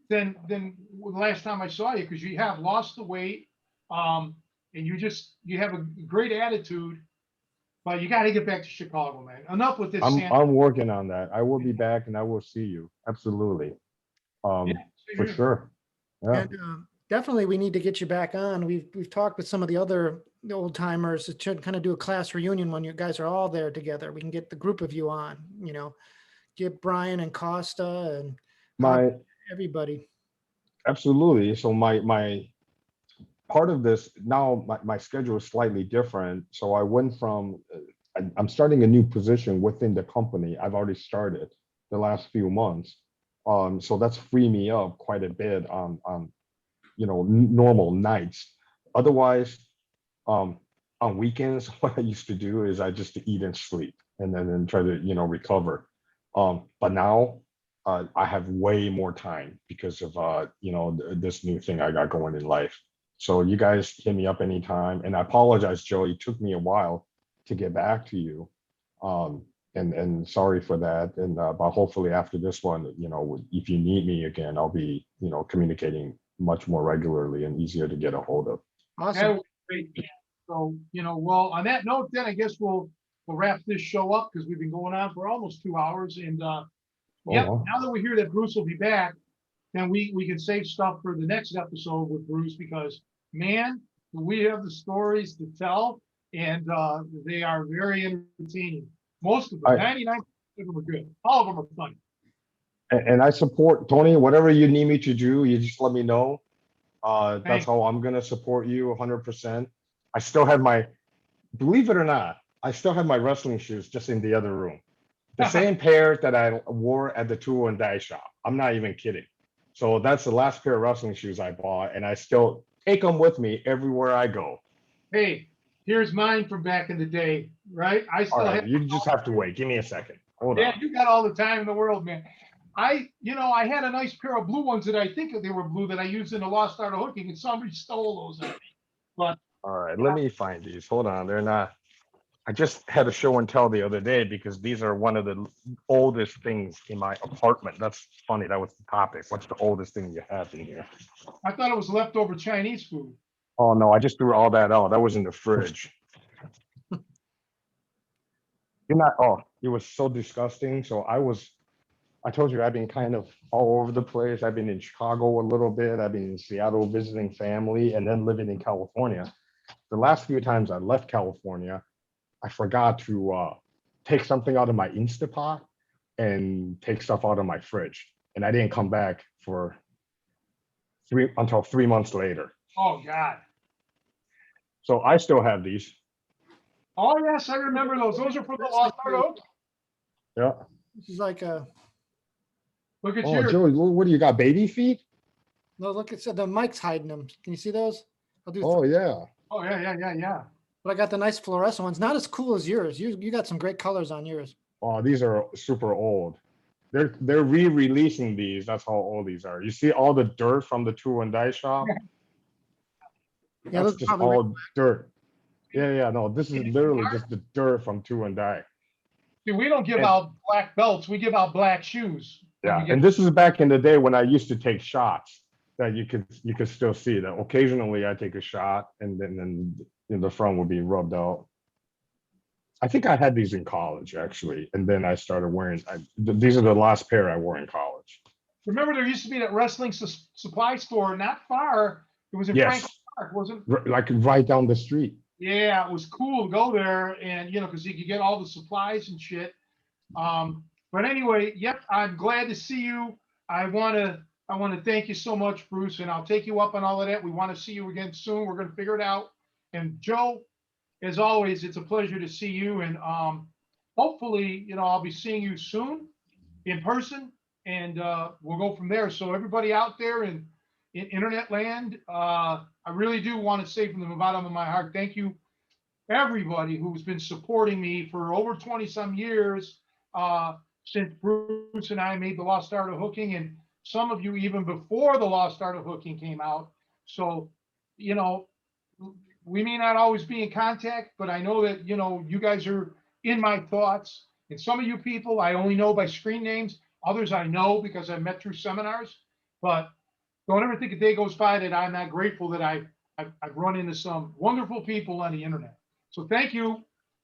than the last time I saw you because you have lost the weight. And you have a great attitude. But you got to get back to Chicago, man. Enough with this. I'm working on that. I will be back and I will see you. Absolutely. Yeah, For sure. Yeah. And definitely, we need to get you back on. We've talked with some of the other old timers to kind of do a class reunion when you guys are all there together. We can get the group of you on. Get Brian and Costa and My everybody. Absolutely. So my part of this now, my schedule is slightly different. So I went from I'm starting a new position within the company. I've already started the last few months. So that's freed me up quite a bit on normal nights. Otherwise, on weekends, what I used to do is I just eat and sleep and then try to recover. But now I have way more time because of this new thing I got going in life. So you guys hit me up anytime. And I apologize, Joe. It took me a while to get back to you. And sorry for that. And but hopefully after this one, if you need me again, I'll be communicating much more regularly and easier to get a hold of. Awesome. That was great, man. So, well, on that note, then I guess we'll wrap this show up because we've been going on for almost 2 hours. And Wow. now that we hear that Bruce will be back, then we can save stuff for the next episode with Bruce because, man, we have the stories to tell and they are very entertaining. Most of them, 99% of them are good. All of them are funny. And I support Tony. Whatever you need me to do, you just let me know. That's Thanks. how I'm gonna support you 100%. I still have my, believe it or not, I still have my wrestling shoes just in the other room. The same pair that I wore at the tool and die shop. I'm not even kidding. So that's the last pair of wrestling shoes I bought, and I still take them with me everywhere I go. Hey, here's mine from back in the day, right? I All still right, have. you just have to wait. Give me a second. Hold Yeah, on. you got all the time in the world, man. I had a nice pair of blue ones that I think they were blue that I used in the Lost Art of Hooking, and somebody stole those on me. But All right, let me find these. Hold on. They're not. I just had a show and tell the other day because these are one of the oldest things in my apartment. That's funny. That was the topic. What's the oldest thing you have in here? I thought it was leftover Chinese food. Oh no, I just threw all that out. That was in the fridge. You're not. Oh, it was so disgusting. So I told you I've been kind of all over the place. I've been in Chicago a little bit. I've been in Seattle visiting family and then living in California. The last few times I left California, I forgot to take something out of my Instapot and take stuff out of my fridge. And I didn't come back for until 3 months later. Oh God. So I still have these. Oh yes, I remember those. Those are from the Lost Art of Hooking. Yeah. This is like a, Look at Oh, yours. Joey, what do you got? Baby feet? no, look, it's the mic's hiding them. Can you see those? I'll do. Oh yeah. Oh yeah. But I got the nice fluorescent ones. Not as cool as yours. You got some great colors on yours. Oh, these are super old. They're re-releasing these. That's how old these are. You see all the dirt from the tool and die shop? Yeah, That's those are just probably all dirt. Yeah. No, this is literally just the dirt from tool and die. See, we don't give And- out black belts. We give out black shoes. when Yeah, we get- and this is back in the day when I used to take shots that you could still see that occasionally I take a shot and then the front would be rubbed out. I think I had these in college actually, and then I started wearing. These are the last pair I wore in college. Remember, there used to be that wrestling supply store not far. It was in Franklin Yes, Park, wasn't? like right down the street. Yeah, it was cool to go there, and because you could get all the supplies and shit. But anyway, yep, I'm glad to see you. I want to thank you so much, Bruce, and I'll take you up on all of that. We want to see you again soon. We're going to figure it out. And Joe, as always, it's a pleasure to see you, and hopefully, I'll be seeing you soon in person, and we'll go from there. So everybody out there in internet land, I really do want to say from the bottom of my heart, thank you, everybody who's been supporting me for over 20 some years, since Bruce and I made the Lost Art of Hooking, and some of you even before the Lost Art of Hooking came out. So, we may not always be in contact, but I know that, you guys are in my thoughts. And some of you people I only know by screen names. Others I know because I met through seminars. But don't ever think a day goes by that I'm not grateful that I've run into some wonderful people on the internet. So thank you.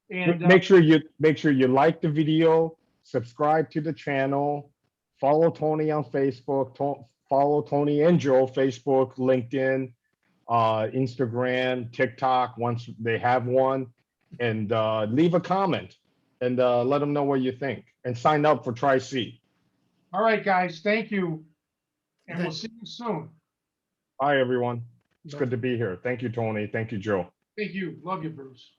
And Make sure you like the video, subscribe to the channel, follow Tony on Facebook, follow Tony and Joe, Facebook, LinkedIn, Instagram, TikTok, once they have one, and leave a comment and let them know what you think, and sign up for Tri-C. all right, guys, thank you. And we'll Thank see you soon. Hi, everyone. It's Bye. good to be here. Thank you, Tony. Thank you, Joe. Thank you. Love you, Bruce.